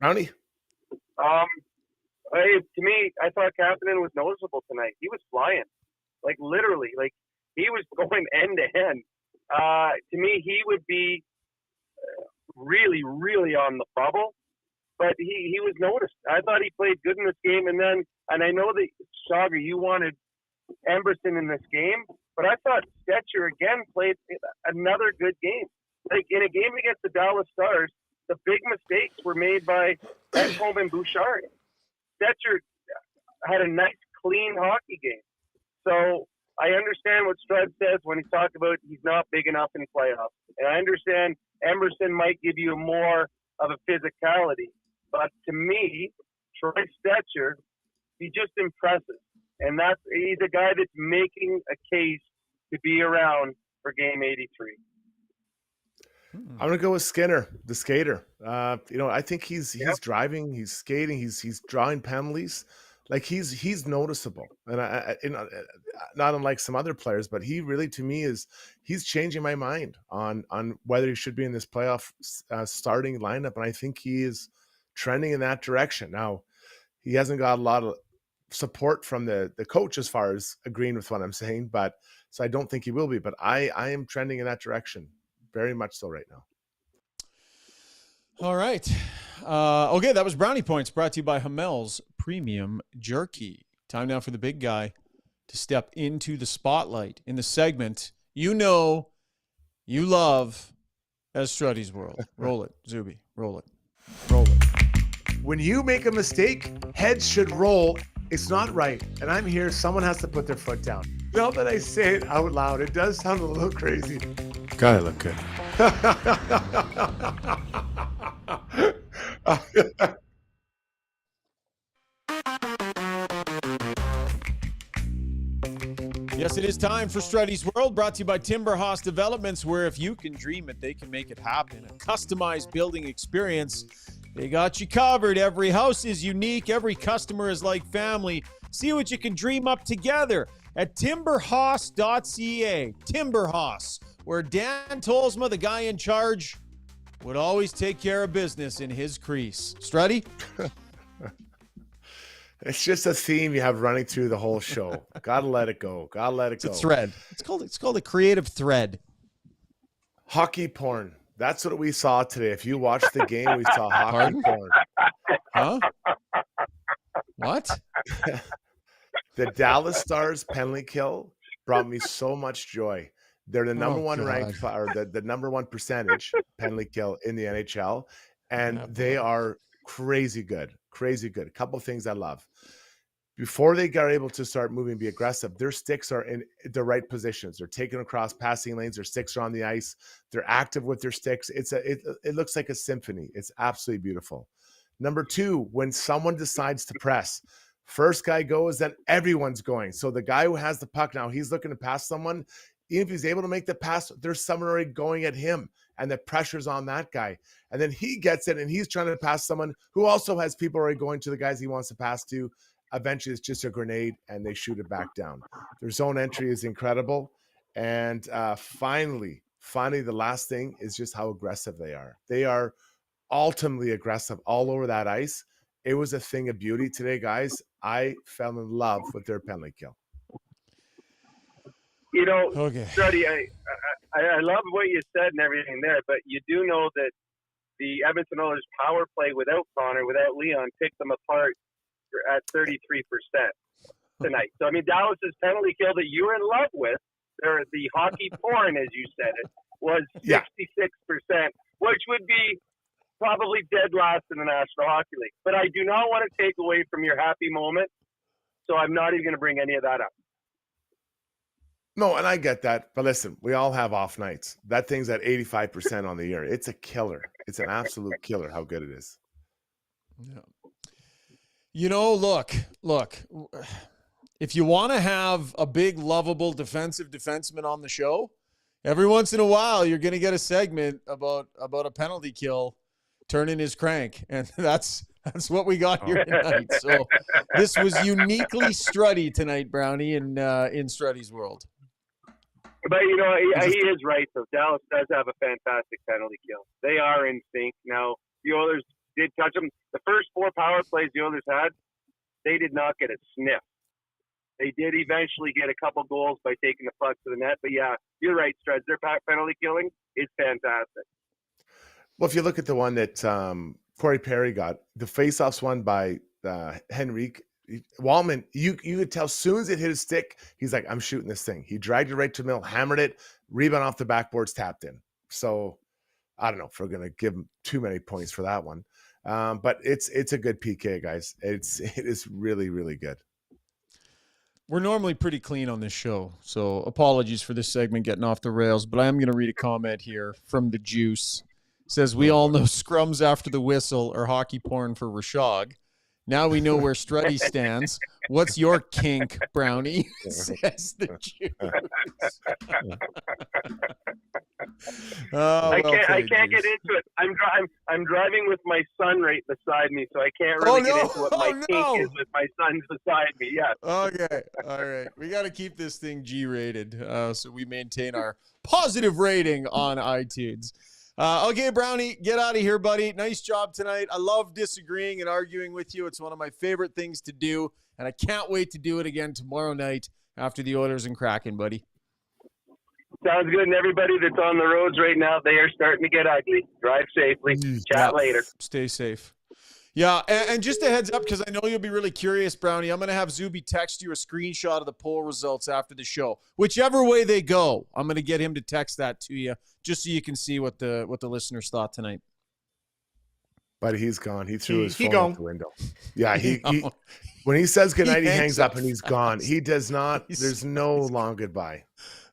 Speaker 3: Brownie?
Speaker 6: To me, I thought Kapanen was noticeable tonight. He was flying, like literally, like he was going end to end. To me, he would be really, really on the bubble, but he was noticed. I thought he played good in this game, and I know that Rishaug, you wanted Emberson in this game, but I thought Stetcher again played another good game. Like in a game against the Dallas Stars, the big mistakes were made by Ekholm and Bouchard. Stetcher had a nice, clean hockey game. So I understand what Strud says when he talks about he's not big enough in playoffs. And I understand Emerson might give you more of a physicality. But to me, Troy Stetcher, he just impresses. And he's a guy that's making a case to be around for Game 83.
Speaker 3: I'm going to go with Skinner, the skater. I think he's driving, he's skating, he's drawing penalties. Like he's noticeable, and not unlike some other players, but he really, to me, he's changing my mind on whether he should be in this playoff starting lineup, and I think he is trending in that direction. Now, he hasn't got a lot of support from the coach as far as agreeing with what I'm saying, but so I don't think he will be. But I am trending in that direction, very much so right now.
Speaker 2: All right. Okay, that was Brownie Points brought to you by Hamel's Premium Jerky. Time now for the big guy to step into the spotlight in the segment you know you love as Struddy's World. Roll it, Zuby. Roll it. Roll it.
Speaker 3: When you make a mistake, heads should roll. It's not right. And I'm here. Someone has to put their foot down. Now that I say it out loud, it does sound a little crazy.
Speaker 2: Gotta look good. Yes, it is time for Struddy's World, brought to you by Timber House Developments, where if you can dream it, they can make it happen. A customized building experience. They got you covered. Every house is unique. Every customer is like family. See what you can dream up together at timberhouse.ca. Timber House, where Dan Tolsma, the guy in charge, would always take care of business in his crease. Struddy?
Speaker 3: It's just a theme you have running through the whole show. Gotta let it go. Gotta let it go.
Speaker 2: It's a thread. It's called a creative thread.
Speaker 3: Hockey porn. That's what we saw today. If you watched the game, we saw hockey porn.
Speaker 2: Huh? What?
Speaker 3: The Dallas Stars penalty kill brought me so much joy. They're the number one ranked, or the number one percentage penalty kill in the NHL, and they are crazy good. Crazy good. A couple of things I love. Before they got able to start moving, be aggressive, their sticks are in the right positions. They're taking across passing lanes. Their sticks are on the ice. They're active with their sticks. It looks like a symphony. It's absolutely beautiful. Number two, when someone decides to press, first guy goes, then everyone's going. So the guy who has the puck now, he's looking to pass someone. Even if he's able to make the pass, there's someone already going at him, and the pressure's on that guy. And then he gets it, and he's trying to pass someone who also has people already going to the guys he wants to pass to. Eventually, it's just a grenade, and they shoot it back down. Their zone entry is incredible. And finally, the last thing is just how aggressive they are. They are ultimately aggressive all over that ice. It was a thing of beauty today, guys. I fell in love with their penalty kill.
Speaker 6: You know,
Speaker 2: okay.
Speaker 6: Struddy, I love what you said and everything there, but you do know that the Edmonton Oilers power play without Connor, without Leon, picked them apart at 33% tonight. So, I mean, Dallas's penalty kill that you were in love with, the hockey porn, as you said it, was 66%, which would be probably dead last in the National Hockey League. But I do not want to take away from your happy moment, so I'm not even going to bring any of that up.
Speaker 3: No, and I get that. But listen, we all have off nights. That thing's at 85% on the year. It's a killer. It's an absolute killer how good it is.
Speaker 2: Yeah. You know, look. If you want to have a big, lovable defensive defenseman on the show, every once in a while you're going to get a segment about a penalty kill turning his crank, and that's what we got here tonight. So this was uniquely Struddy tonight, Brownie, in Struddy's World.
Speaker 6: But, you know, he is right, though. Dallas does have a fantastic penalty kill. They are in sync. Now, the Oilers did touch them. The first four power plays the Oilers had, they did not get a sniff. They did eventually get a couple goals by taking the puck to the net. But, yeah, you're right, Struds. Their penalty killing is fantastic.
Speaker 3: Well, if you look at the one that Corey Perry got, the faceoffs won by Henrique Wallman, you could tell as soon as it hit his stick, he's like, I'm shooting this thing. He dragged it right to the middle, hammered it, rebound off the backboards, tapped in. So I don't know if we're going to give him too many points for that one. But it's a good PK, guys. It is really, really good.
Speaker 2: We're normally pretty clean on this show, so apologies for this segment getting off the rails, but I am going to read a comment here from the Juice. It says, we all know scrums after the whistle are hockey porn for Rishaug. Now we know where Struddy stands. What's your kink, Brownie? Says the Juice.
Speaker 6: I can't get into it. I'm driving with my son right beside me, so I can't really get into what my kink is with my son beside me. Yes.
Speaker 2: Okay. All right. We got to keep this thing G-rated, so we maintain our positive rating on iTunes. Okay, Brownie, get out of here, buddy. Nice job tonight. I love disagreeing and arguing with you. It's one of my favorite things to do, and I can't wait to do it again tomorrow night after the Oilers and Kraken, buddy.
Speaker 6: Sounds good. And everybody that's on the roads right now, they are starting to get ugly. Drive safely. Chat later.
Speaker 2: Stay safe. Yeah, and just a heads up, because I know you'll be really curious, Brownie. I'm going to have Zuby text you a screenshot of the poll results after the show. Whichever way they go, I'm going to get him to text that to you, just so you can see what the listeners thought tonight.
Speaker 3: But he's gone. He threw his phone out the window. Yeah, he when he says goodnight, he hangs up and he's gone. He does not. There's no long goodbye.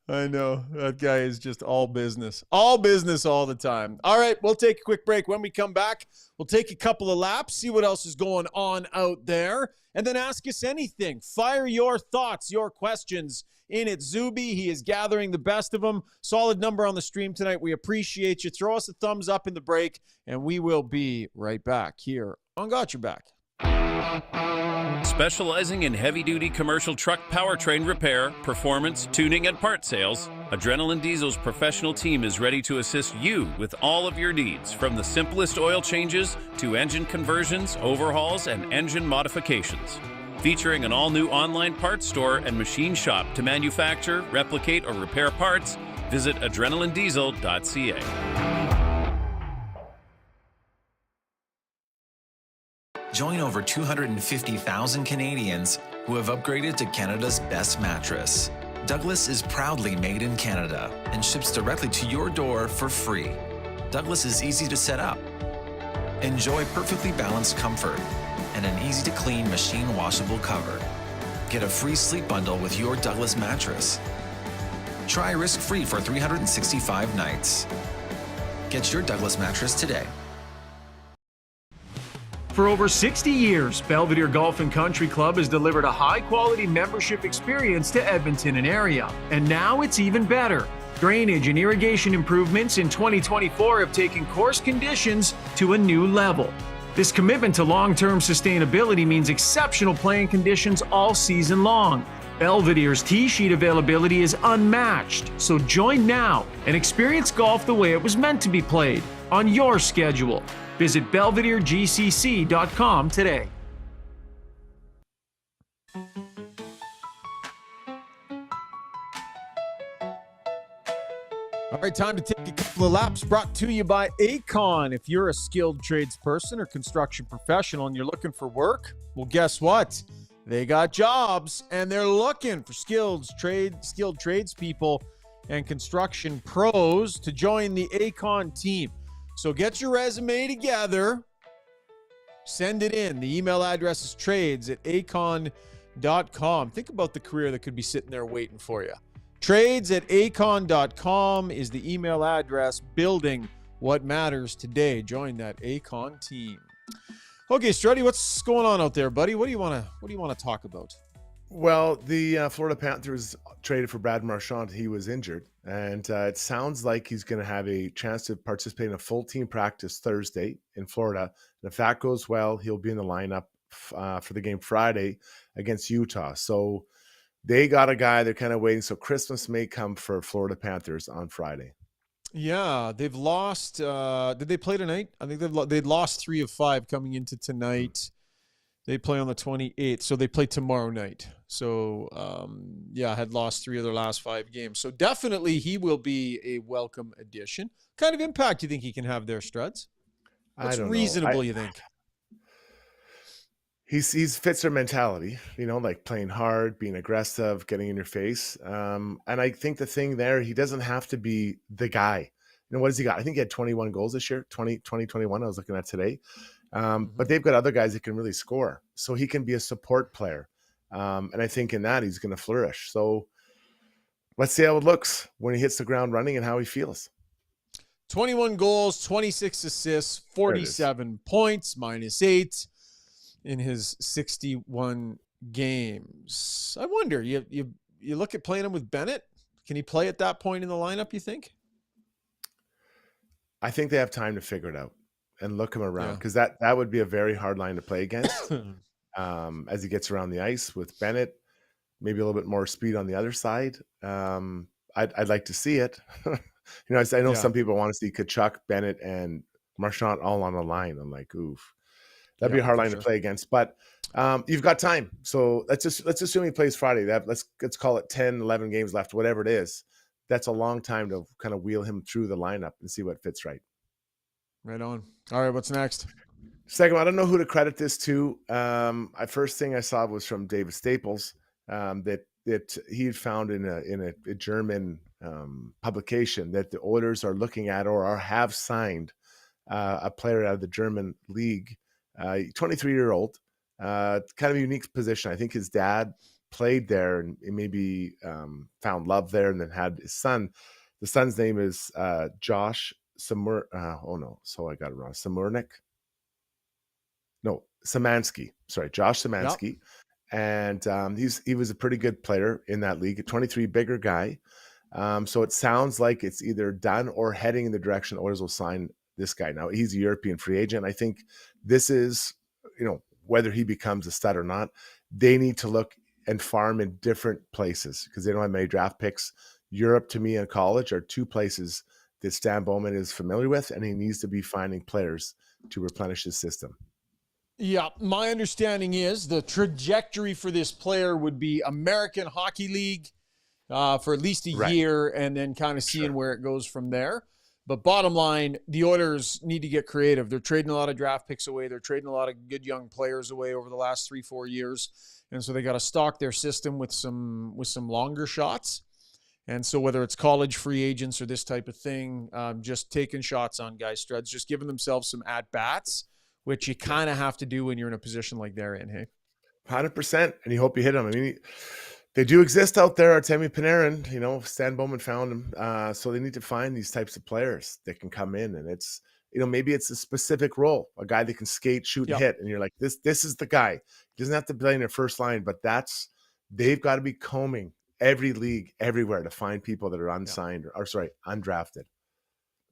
Speaker 2: I know. That guy is just all business all the time. All right, we'll take a quick break. When we come back, we'll take a couple of laps, see what else is going on out there, and then ask us anything. Fire your thoughts, your questions in at Zuby. He is gathering the best of them. Solid number on the stream tonight. We appreciate you. Throw us a thumbs up in the break, and we will be right back here on Got Your Back.
Speaker 13: Specializing in heavy-duty commercial truck powertrain repair, performance, tuning, and part sales, Adrenaline Diesel's professional team is ready to assist you with all of your needs, from the simplest oil changes to engine conversions, overhauls, and engine modifications. Featuring an all-new online parts store and machine shop to manufacture, replicate, or repair parts, visit adrenalinediesel.ca.
Speaker 14: Join over 250,000 Canadians who have upgraded to Canada's best mattress. Douglas is proudly made in Canada and ships directly to your door for free. Douglas is easy to set up. Enjoy perfectly balanced comfort and an easy-to-clean machine washable cover. Get a free sleep bundle with your Douglas mattress. Try risk-free for 365 nights. Get your Douglas mattress today.
Speaker 1: For over 60 years, Belvedere Golf and Country Club has delivered a high-quality membership experience to Edmonton and area. And now it's even better. Drainage and irrigation improvements in 2024 have taken course conditions to a new level. This commitment to long-term sustainability means exceptional playing conditions all season long. Belvedere's tee sheet availability is unmatched, so join now and experience golf the way it was meant to be played, on your schedule. Visit BelvedereGCC.com today.
Speaker 2: All right, time to take a couple of laps, brought to you by Acon. If you're a skilled tradesperson or construction professional and you're looking for work, well, guess what? They got jobs, and they're looking for skilled tradespeople and construction pros to join the Acon team. So get your resume together, send it in. The email address is trades@acon.com. Think about the career that could be sitting there waiting for you. Trades@acon.com is the email address. Building what matters today. Join that Acon team. Okay, Struddy, what's going on out there, buddy? What do you want to talk about?
Speaker 3: Well, the Florida Panthers traded for Brad Marchand. He was injured, and it sounds like he's going to have a chance to participate in a full team practice Thursday in Florida. And if that goes well, he'll be in the lineup for the game Friday against Utah. So they got a guy they're kind of waiting. So Christmas may come for Florida Panthers on Friday.
Speaker 2: Yeah, they've lost. Did they play tonight? I think they'd lost 3 of 5 coming into tonight. They play on the 28th, so they play tomorrow night. So, had lost 3 of their last 5 games. So definitely he will be a welcome addition. Kind of impact you think he can have there, Struds? What's reasonable, you think?
Speaker 3: He's fits their mentality, like playing hard, being aggressive, getting in your face. And I think the thing there, he doesn't have to be the guy. What has he got? I think he had 21 goals this year, 21. I was looking at today. But they've got other guys that can really score. So he can be a support player. And I think in that he's going to flourish. So let's see how it looks when he hits the ground running and how he feels.
Speaker 2: 21 goals, 26 assists, 47 points, -8 in his 61 games. I wonder, you look at playing him with Bennett. Can he play at that point in the lineup, you think?
Speaker 3: I think they have time to figure it out and look him around, because that would be a very hard line to play against. As he gets around the ice with Bennett, maybe a little bit more speed on the other side. I'd like to see it. I know some people want to see Tkachuk, Bennett, and Marchand all on a line. I'm like, oof, that'd be a hard line to play against. But you've got time, so let's assume he plays Friday. Let's call it 10, 11 games left, whatever it is. That's a long time to kind of wheel him through the lineup and see what fits right.
Speaker 2: Right on. All right, what's next?
Speaker 3: Second, I don't know who to credit this to. First thing I saw was from David Staples, that he had found in a German publication that the Oilers are looking at or have signed a player out of the German league, 23-year-old, kind of a unique position. I think his dad played there and maybe found love there, and then had his son. The son's name is Josh Samur. I got it wrong. Szymanski. Sorry, Josh Szymanski. Yep. And he was a pretty good player in that league, a 23, bigger guy. So it sounds like it's either done or heading in the direction Oilers will sign this guy. Now, he's a European free agent. I think this is, whether he becomes a stud or not, they need to look and farm in different places because they don't have many draft picks. Europe, to me, and college are 2 places that Stan Bowman is familiar with, and he needs to be finding players to replenish his system.
Speaker 2: Yeah, my understanding is the trajectory for this player would be American Hockey League for at least a year, and then kind of seeing where it goes from there. But bottom line, the Oilers need to get creative. They're trading a lot of draft picks away. They're trading a lot of good young players away over the last 3-4 years. And so they got to stock their system with some longer shots. And so whether it's college free agents or this type of thing, just taking shots on guys, Struds, just giving themselves some at-bats, which you kind of have to do when you're in a position like they're in, hey?
Speaker 3: 100%, and you hope you hit them. I mean, they do exist out there. Artemi Panarin, Stan Bowman found him. So they need to find these types of players that can come in, and it's, maybe it's a specific role, a guy that can skate, shoot, and hit, and you're like, this is the guy. He doesn't have to play in their first line, but they've got to be combing every league, everywhere to find people that are unsigned undrafted.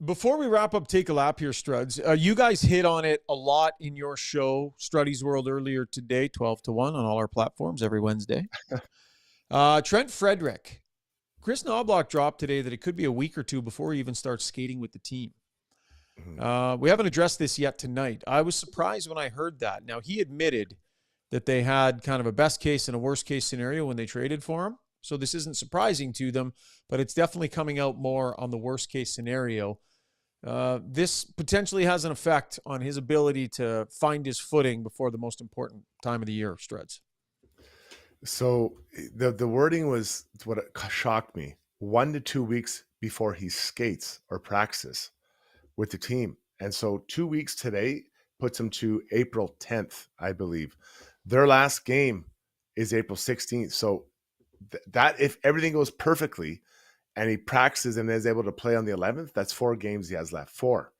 Speaker 2: Before we wrap up, take a lap here, Struds. You guys hit on it a lot in your show, Struddy's World, earlier today, 12-1 on all our platforms every Wednesday. Trent Frederick. Chris Knobloch dropped today that it could be a week or 2 before he even starts skating with the team. We haven't addressed this yet tonight. I was surprised when I heard that. Now, he admitted that they had kind of a best case and a worst case scenario when they traded for him. So this isn't surprising to them, but it's definitely coming out more on the worst case scenario. This potentially has an effect on his ability to find his footing before the most important time of the year, Struds.
Speaker 3: So the wording was what shocked me. 1 to 2 weeks before he skates or practices with the team. And so 2 weeks today puts him to April 10th, I believe. Their last game is April 16th. So that if everything goes perfectly and he practices and is able to play on the 11th, that's 4 games he has left. 4.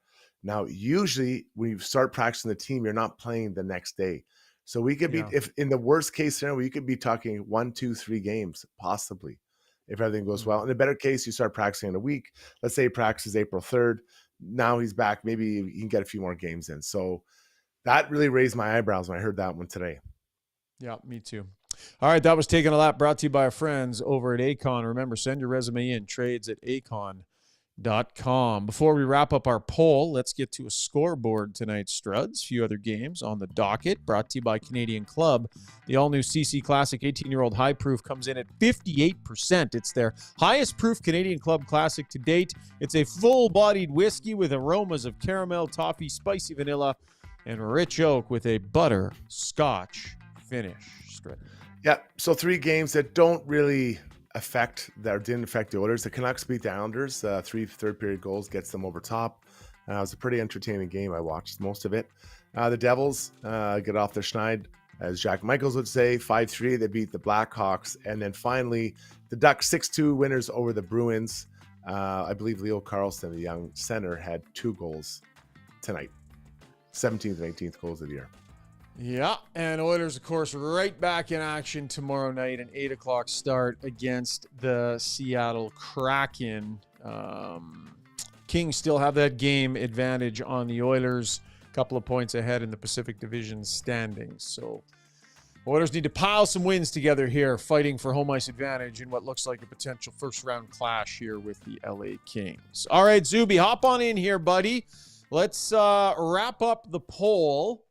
Speaker 3: Now, usually when you start practicing the team, you're not playing the next day. So we could be, if in the worst case scenario, you could be talking 1, 2, 3 games, possibly, if everything goes well. In a better case, you start practicing in a week. Let's say he practices April 3rd. Now he's back. Maybe he can get a few more games in. So that really raised my eyebrows when I heard that one today.
Speaker 2: Yeah, me too. All right, that was Taking a Lap, brought to you by our friends over at Acon. Remember, send your resume in, trades at acon.ca.
Speaker 1: Before we wrap up our poll, let's get to a scoreboard tonight, Struds. A few other games on the docket, brought to you by Canadian Club. The all-new CC Classic 18-year-old high proof comes in at 58%. It's their highest proof Canadian Club Classic to date. It's a full-bodied whiskey with aromas of caramel, toffee, spicy vanilla, and rich oak with a butter scotch finish. Struddy.
Speaker 3: Yeah, so 3 games that didn't affect the Oilers. The Canucks beat the Islanders. 3 third-period goals gets them over top. It was a pretty entertaining game. I watched most of it. The Devils get off the schneid, as Jack Michaels would say, 5-3. They beat the Blackhawks. And then finally, the Ducks 6-2 winners over the Bruins. I believe Leo Carlsson, the young center, had 2 goals tonight. 17th and 18th goals of the year.
Speaker 1: Yeah, and Oilers, of course, right back in action tomorrow night, an 8 o'clock start against the Seattle Kraken. Kings still have that game advantage on the Oilers, a couple of points ahead in the Pacific Division standings. So Oilers need to pile some wins together here, fighting for home ice advantage in what looks like a potential first-round clash here with the LA Kings. All right, Zuby, hop on in here, buddy. Let's wrap up the poll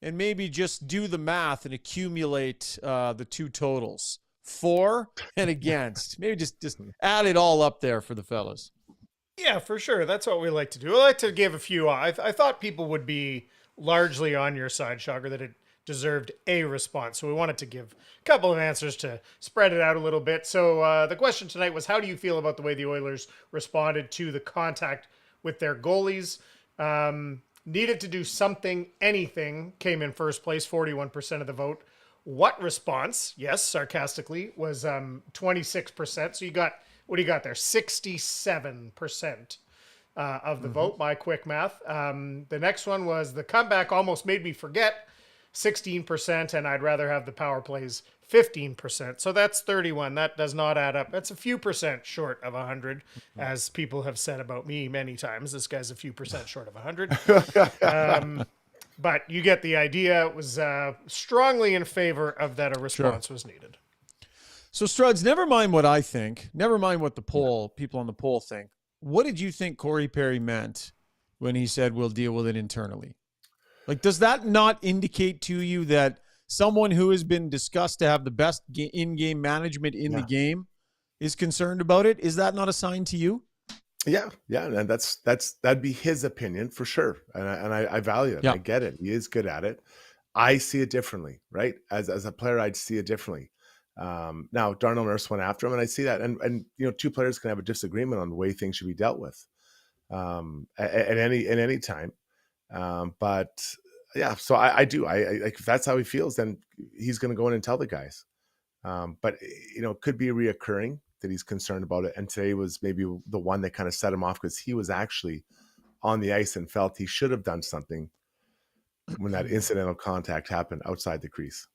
Speaker 1: and maybe just do the math and accumulate the 2 totals, for and against. Maybe just add it all up there for the fellas.
Speaker 4: Yeah, for sure. That's what we like to do. I like to give a few. I thought people would be largely on your side, Shocker, that it deserved a response. So we wanted to give a couple of answers to spread it out a little bit. So the question tonight was, how do you feel about the way the Oilers responded to the contact with their goalies? Needed to do something, anything, came in first place, 41% of the vote. What response? Yes, sarcastically, was 26%. So you got, what do you got there? 67% of the vote by quick math. The next one was the comeback almost made me forget, 16%, and I'd rather have the power plays, 15%. So that's 31. That does not add up. That's a few percent short of 100, as people have said about me many times. This guy's a few percent short of 100. But you get the idea. It was strongly in favor of that a response was needed.
Speaker 1: So, Struds, never mind what I think. Never mind what the people on the poll think. What did you think Corey Perry meant when he said we'll deal with it internally? Like, does that not indicate to you that someone who has been discussed to have the best in-game management in the game is concerned about it? Is that not a sign to you?
Speaker 3: Yeah, and that'd be his opinion for sure, and I value it. Yeah. I get it. He is good at it. I see it differently, right? As a player, I'd see it differently. Now, Darnell Nurse went after him, and I see that. And 2 players can have a disagreement on the way things should be dealt with at any time. But yeah, so I do. I like, if that's how he feels, then he's going to go in and tell the guys. But it could be reoccurring that he's concerned about it. And today was maybe the one that kind of set him off, because he was actually on the ice and felt he should have done something when that incidental contact happened outside the crease.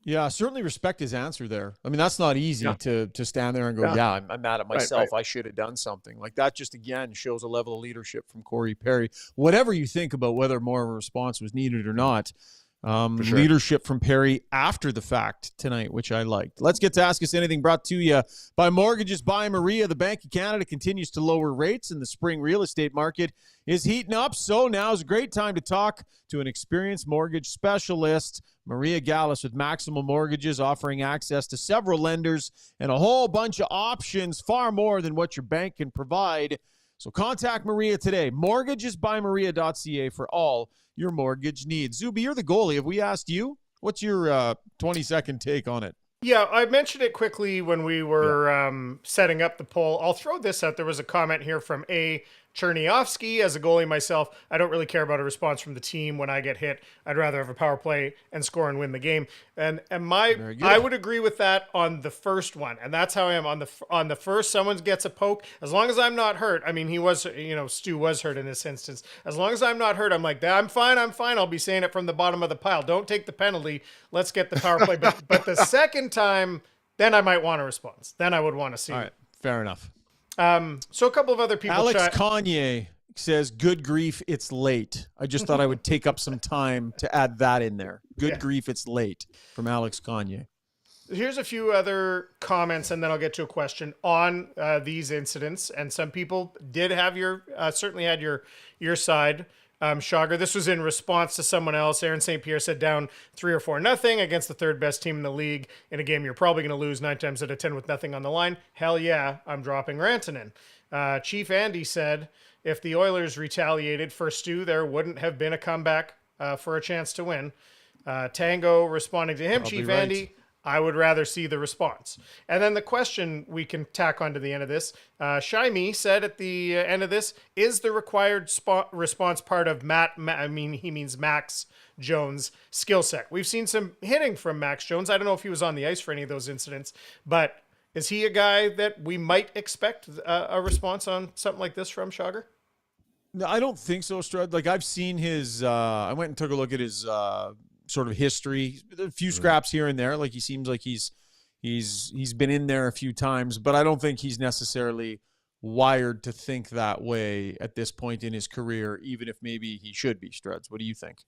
Speaker 1: Yeah, certainly respect his answer there. I mean, that's not easy to stand there and go, I'm mad at myself. Right. I should have done something. Like, that just, again, shows a level of leadership from Corey Perry. Whatever you think about whether more of a response was needed or not, sure. Leadership from Perry after the fact tonight, which I liked. Let's get to Ask Us Anything, brought to you by Mortgages by Maria. The Bank of Canada continues to lower rates, and the spring real estate market is heating up. So now is a great time to talk to an experienced mortgage specialist, Maria Gallus with Maximum Mortgages, offering access to several lenders and a whole bunch of options, far more than what your bank can provide. So contact Maria today, mortgagesbymaria.ca, for all your mortgage needs. Zuby, you're the goalie. Have we asked you? What's your 20-second take on it?
Speaker 4: Yeah, I mentioned it quickly when we were setting up the poll. I'll throw this out. There was a comment here from A. Cherniovsky. As a goalie myself, I don't really care about a response from the team when I get hit. I'd rather have a power play and score and win the game. And I would agree with that on the first one. And that's how I am on the first. Someone gets a poke. As long as I'm not hurt. I mean, he was, Stu was hurt in this instance. As long as I'm not hurt, I'm like, I'm fine. I'll be saying it from the bottom of the pile. Don't take the penalty. Let's get the power play. But the second time, then I might want a response. Then I would want to see.
Speaker 1: All right, fair enough.
Speaker 4: So a couple of other people.
Speaker 1: Alex Kanye says, good grief, it's late. I just thought I would take up some time to add that in there. Good grief, it's late, from Alex Kanye.
Speaker 4: here's a few other comments, and then I'll get to a question on these incidents. And some people did have certainly had your side. Rishaug, this was in response to someone else. Aaron St. Pierre said down 3 or 4-0 against the third best team in the league in a game you're probably going to lose 9 times out of 10 with nothing on the line. Hell yeah, I'm dropping Rantanen. Chief Andy said if the Oilers retaliated for Stu, there wouldn't have been a comeback for a chance to win. Tango responding to him, probably Chief right. Andy, I would rather see the response. And then the question we can tack on to the end of this. Shaimi said at the end of this, is the required response part of he means Max Jones' skill set? We've seen some hitting from Max Jones. I don't know if he was on the ice for any of those incidents, but is he a guy that we might expect a response on something like this from Rishaug?
Speaker 2: No, I don't think so, Strud. Like I've seen his, I went and took a look at his sort of history, a few scraps here and there. Like he seems like he's been in there a few times, but I don't think he's necessarily wired to think that way at this point in his career, even if maybe he should be. Struds, what do you think?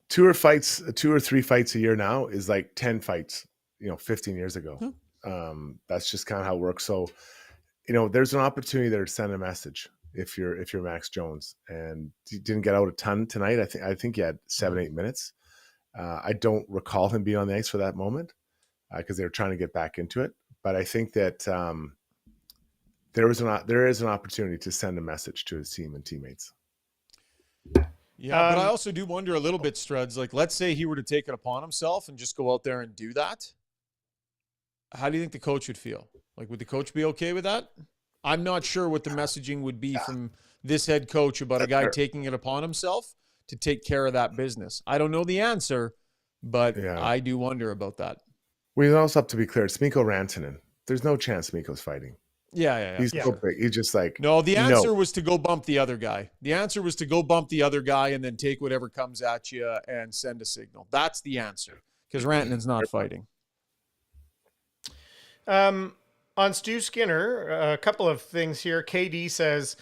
Speaker 3: 2 or 3 fights a year now is like 10 fights, 15 years ago. That's just kind of how it works. So, there's an opportunity there to send a message. If you're Max Jones, and he didn't get out a ton tonight. I think he had 7-8 minutes. I don't recall him being on the ice for that moment because they were trying to get back into it. But I think that there is an opportunity to send a message to his team and teammates.
Speaker 2: Yeah, but I also do wonder a little bit, Struds. Like, let's say he were to take it upon himself and just go out there and do that. How do you think the coach would feel? Like, would the coach be okay with that? I'm not sure what the messaging would be from this head coach about a guy taking it upon himself to take care of that business. I don't know the answer, but I do wonder about that.
Speaker 3: We also have to be clear. It's Mikko Rantanen. There's no chance Mikko's fighting.
Speaker 2: Yeah.
Speaker 3: He's so big. He's just like,
Speaker 2: no, the answer was to go bump the other guy. The answer was to go bump the other guy and then take whatever comes at you and send a signal. That's the answer because Rantanen's not fighting.
Speaker 4: On Stu Skinner, a couple of things here. KD says,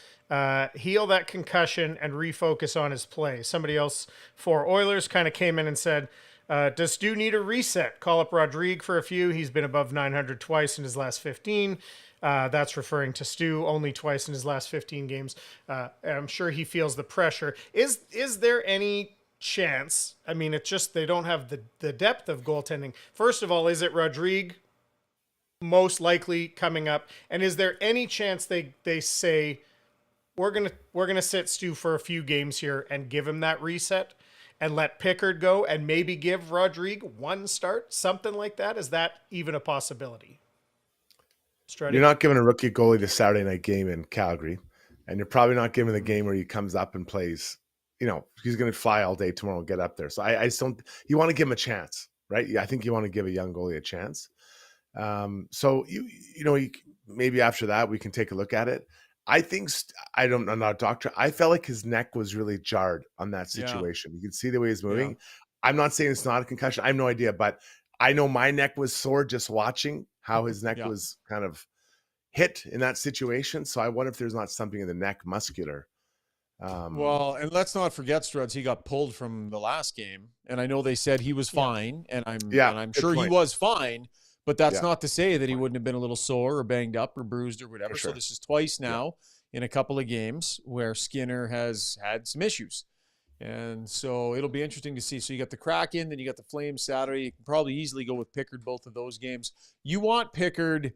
Speaker 4: heal that concussion and refocus on his play. Somebody else for Oilers kind of came in and said, does Stu need a reset? Call up Rodrigue for a few. He's been above 900 twice in his last 15. That's referring to Stu only twice in his last 15 games. I'm sure he feels the pressure. Is there any chance? I mean, it's just they don't have the depth of goaltending. First of all, is it Rodrigue most likely coming up? And is there any chance they say we're gonna sit Stu for a few games here and give him that reset and let Pickard go and maybe give Rodrigue one start, something like that? Is that even a possibility? Struddy?
Speaker 3: You're not giving a rookie goalie the Saturday night game in Calgary, and you're probably not giving the game where he comes up and plays. He's going to fly all day tomorrow and get up there. So I just don't. You want to give him a chance, right? I think you want to give a young goalie a chance. So maybe after that we can take a look at it. I'm not a doctor. I felt like his neck was really jarred on that situation. You can see the way he's moving. Yeah. I'm not saying it's not a concussion. I have no idea, but I know my neck was sore just watching how his neck was kind of hit in that situation. So I wonder if there's not something in the neck muscular.
Speaker 2: Well, and let's not forget, Struds, he got pulled from the last game, and I know they said he was fine, and I'm sure he was fine. But that's not to say that he wouldn't have been a little sore or banged up or bruised or whatever. Sure. So this is twice now in a couple of games where Skinner has had some issues. And so it'll be interesting to see. So you got the Kraken, then you got the Flames Saturday. You can probably easily go with Pickard both of those games. You want Pickard,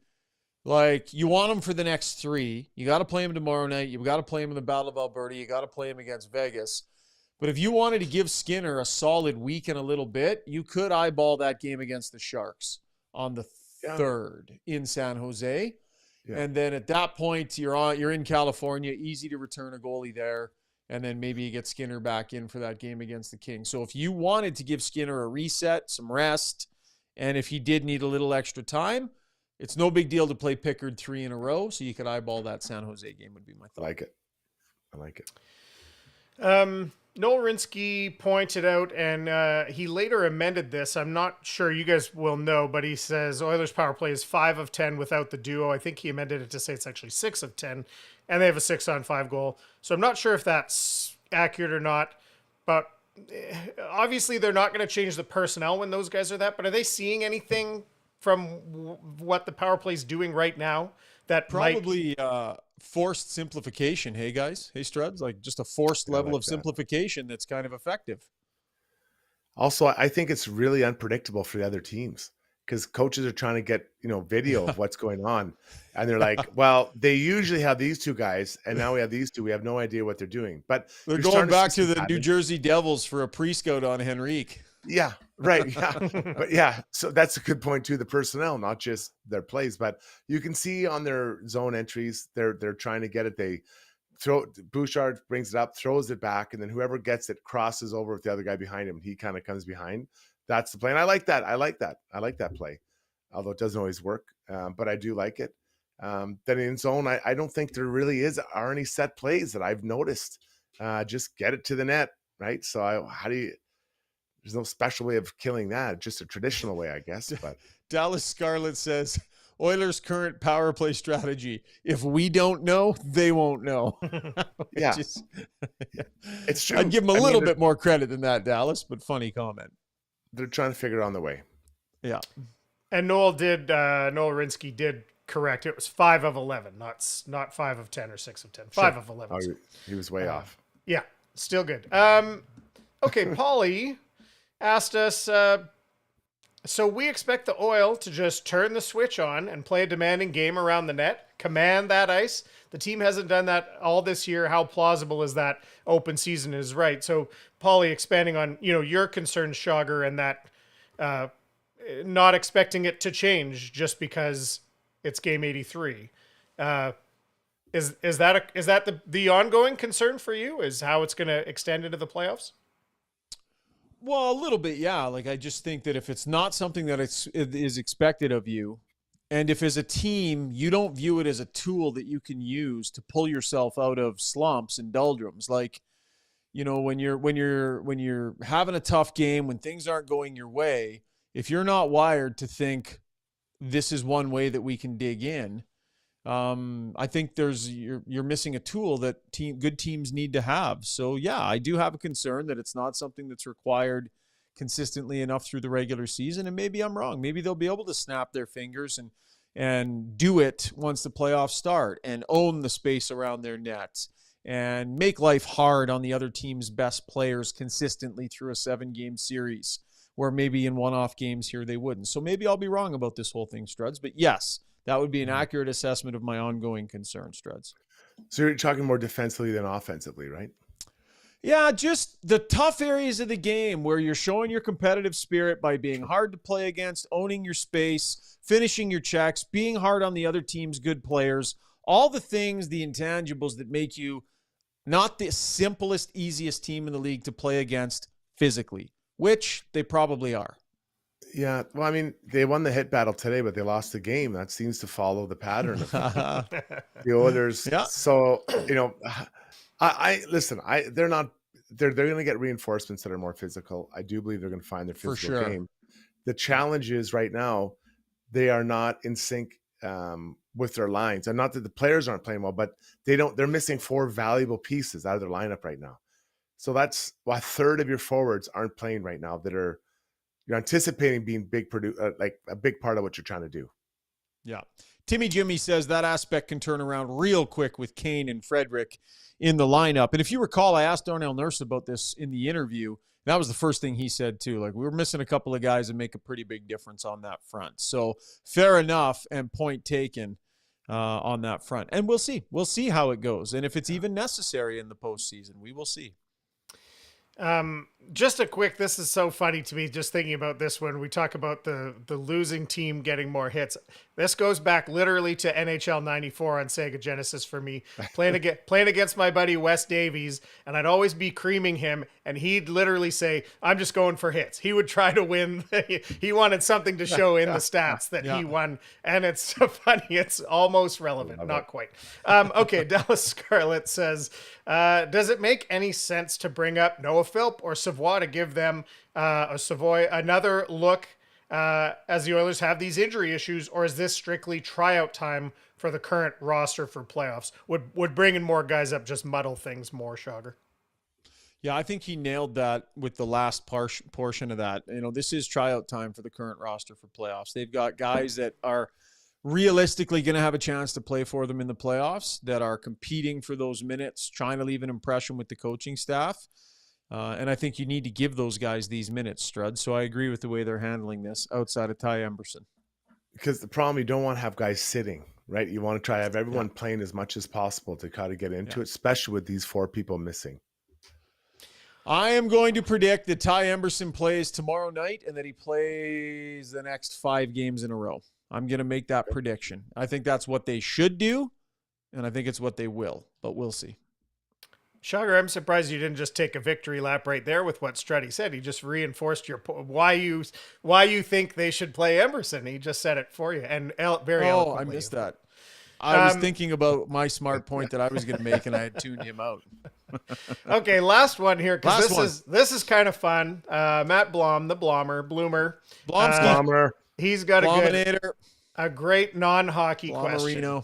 Speaker 2: you want him for the next 3. You got to play him tomorrow night. You got to play him in the Battle of Alberta. You got to play him against Vegas. But if you wanted to give Skinner a solid week and a little bit, you could eyeball that game against the Sharks on the 3rd in San Jose. Yeah. And then at that point, you're in California, easy to return a goalie there. And then maybe you get Skinner back in for that game against the Kings. So if you wanted to give Skinner a reset, some rest, and if he did need a little extra time, it's no big deal to play Pickard 3 in a row. So you could eyeball that San Jose game would be my thought.
Speaker 3: I like it.
Speaker 4: Noel Rinsky pointed out, and he later amended this. I'm not sure you guys will know, but he says Oilers power play is 5 of 10 without the duo. I think he amended it to say it's actually 6 of 10, and they have a 6-on-5 goal. So I'm not sure if that's accurate or not, but obviously they're not going to change the personnel when those guys are that, but are they seeing anything what the power play is doing right now? That
Speaker 2: probably forced simplification. Hey guys, hey Struds, like just a forced level of simplification that's kind of effective.
Speaker 3: Also, I think it's really unpredictable for the other teams because coaches are trying to get, video of what's going on. And they're like, well, they usually have these two guys, and now we have these two. We have no idea what they're doing. But
Speaker 2: they're going back to the New Jersey Devils for a pre-scout on Henrique.
Speaker 3: Yeah, right. Yeah. But yeah, so that's a good point too. The personnel, not just their plays, but you can see on their zone entries, they're trying to get it. They Bouchard brings it up, throws it back, and then whoever gets it crosses over with the other guy behind him. He kind of comes behind. That's the play. And I like that. I like that play, although it doesn't always work. But I do like it. Then in zone, I don't think there really are any set plays that I've noticed. Just get it to the net, right? So there's no special way of killing that. Just a traditional way, I guess. But
Speaker 2: Dallas Scarlett says, Oilers' current power play strategy. If we don't know, they won't know.
Speaker 3: Yeah. It's true.
Speaker 2: I'd give them a little bit more credit than that, Dallas, but funny comment.
Speaker 3: They're trying to figure it on the way.
Speaker 4: Yeah. And Noel Rinsky did correct. It was 5 of 11, not 5 of 10 or 6 of 10. 5 of 11.
Speaker 3: Oh, he was way off.
Speaker 4: Yeah, still good. Okay, Paulie asked us, so we expect the Oil to just turn the switch on and play a demanding game around the net, command that ice. The team hasn't done that all this year. How plausible is that open season is right? So Paulie, expanding on, your concerns, Shogger, and that not expecting it to change just because it's game 83. Is that the ongoing concern for you, is how it's going to extend into the playoffs?
Speaker 2: Well, a little bit, yeah. Like, I just think that if it's not something that is expected of you, and if as a team you don't view it as a tool that you can use to pull yourself out of slumps and doldrums, like, when you're having a tough game, when things aren't going your way, if you're not wired to think this is one way that we can dig in, I think you're missing a tool that good teams need to have. So yeah, I do have a concern that it's not something that's required consistently enough through the regular season. And maybe I'm wrong. Maybe they'll be able to snap their fingers and do it once the playoffs start and own the space around their nets and make life hard on the other team's best players consistently through a 7-game series, where maybe in one-off games here they wouldn't. So maybe I'll be wrong about this whole thing, Struds. But yes, that would be an accurate assessment of my ongoing concern, Struds.
Speaker 3: So you're talking more defensively than offensively, right?
Speaker 2: Yeah, just the tough areas of the game where you're showing your competitive spirit by being hard to play against, owning your space, finishing your checks, being hard on the other team's good players, all the things, the intangibles that make you not the simplest, easiest team in the league to play against physically, which they probably are.
Speaker 3: Yeah, well, I mean, they won the hit battle today, but they lost the game. That seems to follow the pattern of the Oilers.
Speaker 2: Yeah.
Speaker 3: So, they're going to get reinforcements that are more physical. I do believe they're going to find their physical game. The challenge is right now, they are not in sync with their lines. And not that the players aren't playing well, but they're missing 4 valuable pieces out of their lineup right now. So that's a third of your forwards aren't playing right now that you're anticipating being like a big part of what you're trying to do.
Speaker 2: Yeah. Timmy Jimmy says that aspect can turn around real quick with Kane and Frederick in the lineup. And if you recall, I asked Darnell Nurse about this in the interview. That was the first thing he said too. Like, we were missing a couple of guys that make a pretty big difference on that front. So fair enough, and point taken on that front. And we'll see. We'll see how it goes. And if it's even necessary in the postseason, we will see.
Speaker 4: Just a quick, this is so funny to me, just thinking about this when we talk about the losing team getting more hits. This goes back literally to NHL 94 on Sega Genesis for me, playing against my buddy Wes Davies, and I'd always be creaming him, and he'd literally say, I'm just going for hits. He would try to win. He wanted something to show in the stats that he won, and it's so funny. It's almost relevant. Not quite. Okay, Dallas Scarlett says, does it make any sense to bring up Noah Philp or Savoie to give them another look as the Oilers have these injury issues, or is this strictly tryout time for the current roster for playoffs? Would bringing more guys up just muddle things more, Shogger?
Speaker 2: Yeah, I think he nailed that with the last portion of that. This is tryout time for the current roster for playoffs. They've got guys that are realistically going to have a chance to play for them in the playoffs, that are competing for those minutes, trying to leave an impression with the coaching staff. And I think you need to give those guys these minutes, Strud. So I agree with the way they're handling this outside of Ty Emberson.
Speaker 3: Because the problem, you don't want to have guys sitting, right? You want to try to have everyone playing as much as possible to try to get into it, especially with these 4 people missing.
Speaker 2: I am going to predict that Ty Emberson plays tomorrow night and that he plays the next 5 games in a row. I'm going to make that prediction. I think that's what they should do, and I think it's what they will, but we'll see.
Speaker 4: Shogger, I'm surprised you didn't just take a victory lap right there with what Struddy said. He just reinforced why you think they should play Emberson. He just said it for you, and very eloquently.
Speaker 2: I missed that. I was thinking about my smart point that I was going to make, and I had tuned him out.
Speaker 4: Okay, last one here, because this is kind of fun. Matt Blom, the Bloomer. He's got a great non-hockey question.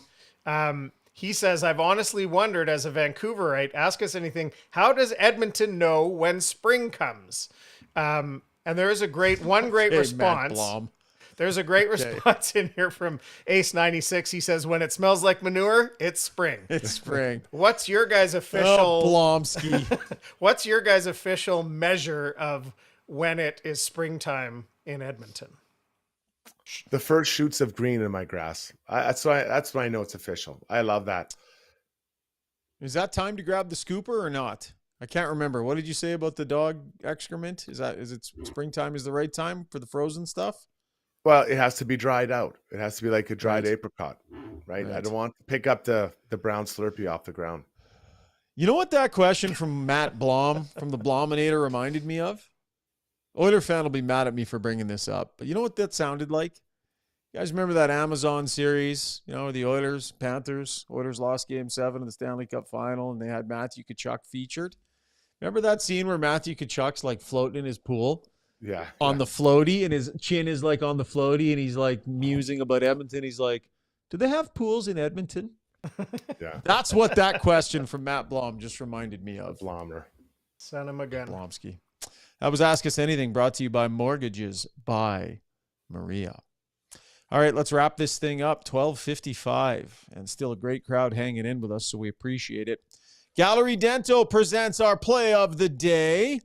Speaker 4: He says, I've honestly wondered as a Vancouverite, ask us anything, how does Edmonton know when spring comes? And there is a great response. There's a great response in here from Ace96. He says, when it smells like manure, it's spring.
Speaker 2: It's spring.
Speaker 4: What's your guys' official
Speaker 2: Blomsky.
Speaker 4: What's your guys' official measure of when it is springtime in Edmonton?
Speaker 3: The first shoots of green in my grass. That's when I know it's official. I love that.
Speaker 2: Is that time to grab the scooper or not? I can't remember. What did you say about the dog excrement? Is it springtime is the right time for the frozen stuff?
Speaker 3: Well, it has to be dried out. It has to be like a dried apricot, right? I don't want to pick up the brown Slurpee off the ground.
Speaker 2: You know what that question from Matt Blom from the Blominator reminded me of? Oiler fan will be mad at me for bringing this up, but you know what that sounded like? You guys remember that Amazon series, the Oilers, Panthers? Oilers lost Game 7 of the Stanley Cup Final, and they had Matthew Tkachuk featured. Remember that scene where Matthew Tkachuk's like floating in his pool?
Speaker 3: Yeah.
Speaker 2: On the floaty, and his chin is like on the floaty, and he's like musing about Edmonton. He's like, do they have pools in Edmonton?
Speaker 3: Yeah.
Speaker 2: That's what that question from Matt Blom just reminded me of.
Speaker 3: Blommer.
Speaker 4: Son of a gun.
Speaker 2: Blomsky. That was Ask Us Anything, brought to you by Mortgages by Maria. All right, let's wrap this thing up. 12:55, and still a great crowd hanging in with us, so we appreciate it. Gallery Dental presents our play of the day.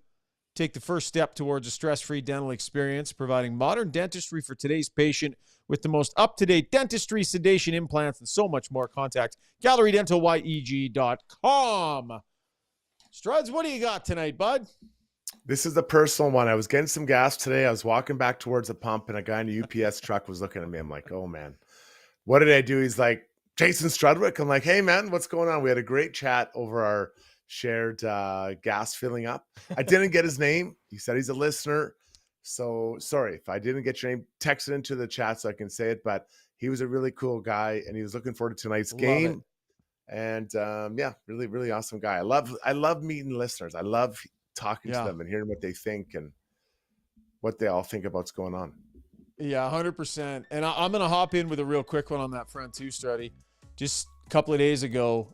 Speaker 2: Take the first step towards a stress-free dental experience, providing modern dentistry for today's patient with the most up-to-date dentistry, sedation, implants, and so much more. Contact GalleryDentalYEG.com. Struds, what do you got tonight, bud?
Speaker 3: This is the personal one. I was getting some gas today. I was walking back towards the pump, and a guy in a UPS truck was looking at me. I'm like, oh, man. What did I do? He's like, Jason Strudwick. I'm like, hey, man, what's going on? We had a great chat over our shared gas filling up. I didn't get his name. He said he's a listener. So sorry if I didn't get your name. Text it into the chat so I can say it. But he was a really cool guy, and he was looking forward to tonight's game. And really, really awesome guy. I love meeting listeners. I love talking to them and hearing what they think and what they all think about what's going on.
Speaker 2: Yeah, 100%. And I'm going to hop in with a real quick one on that front too, Struddy. Just a couple of days ago,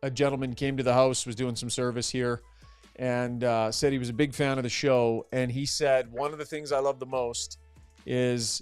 Speaker 2: a gentleman came to the house, was doing some service here, and said he was a big fan of the show. And he said, one of the things I love the most is,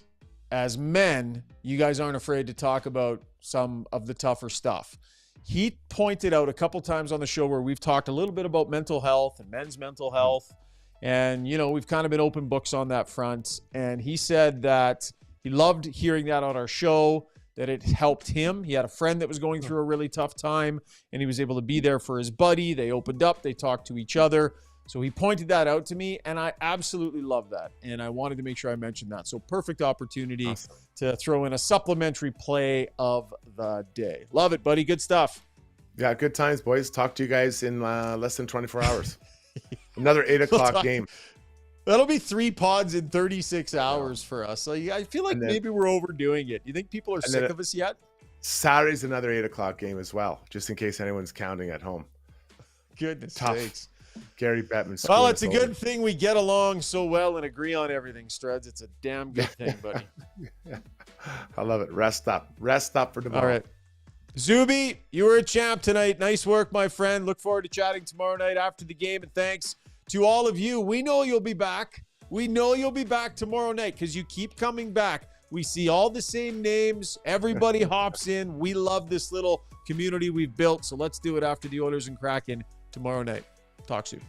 Speaker 2: as men, you guys aren't afraid to talk about some of the tougher stuff. He pointed out a couple times on the show where we've talked a little bit about mental health and men's mental health. And, we've kind of been open books on that front. And he said that he loved hearing that on our show, that it helped him. He had a friend that was going through a really tough time, and he was able to be there for his buddy. They opened up, they talked to each other. So he pointed that out to me, and I absolutely love that. And I wanted to make sure I mentioned that. So perfect opportunity to throw in a supplementary play of the day. Love it, buddy. Good stuff.
Speaker 3: Yeah, good times, boys. Talk to you guys in less than 24 hours. Another 8 o'clock game.
Speaker 2: That'll be 3 pods in 36 hours for us. So I feel like maybe we're overdoing it. You think people are sick of us yet?
Speaker 3: Saturday's another 8 o'clock game as well, just in case anyone's counting at home.
Speaker 2: Goodness sakes.
Speaker 3: Gary Bettman.
Speaker 2: Well, it's a good thing we get along so well and agree on everything, Struds. It's a damn good thing, buddy.
Speaker 3: I love it. Rest up. Rest up for tomorrow.
Speaker 2: All right. Zuby, you were a champ tonight. Nice work, my friend. Look forward to chatting tomorrow night after the game. And thanks to all of you. We know you'll be back. We know you'll be back tomorrow night because you keep coming back. We see all the same names. Everybody hops in. We love this little community we've built. So let's do it after the Oilers and Kraken tomorrow night. Talk soon.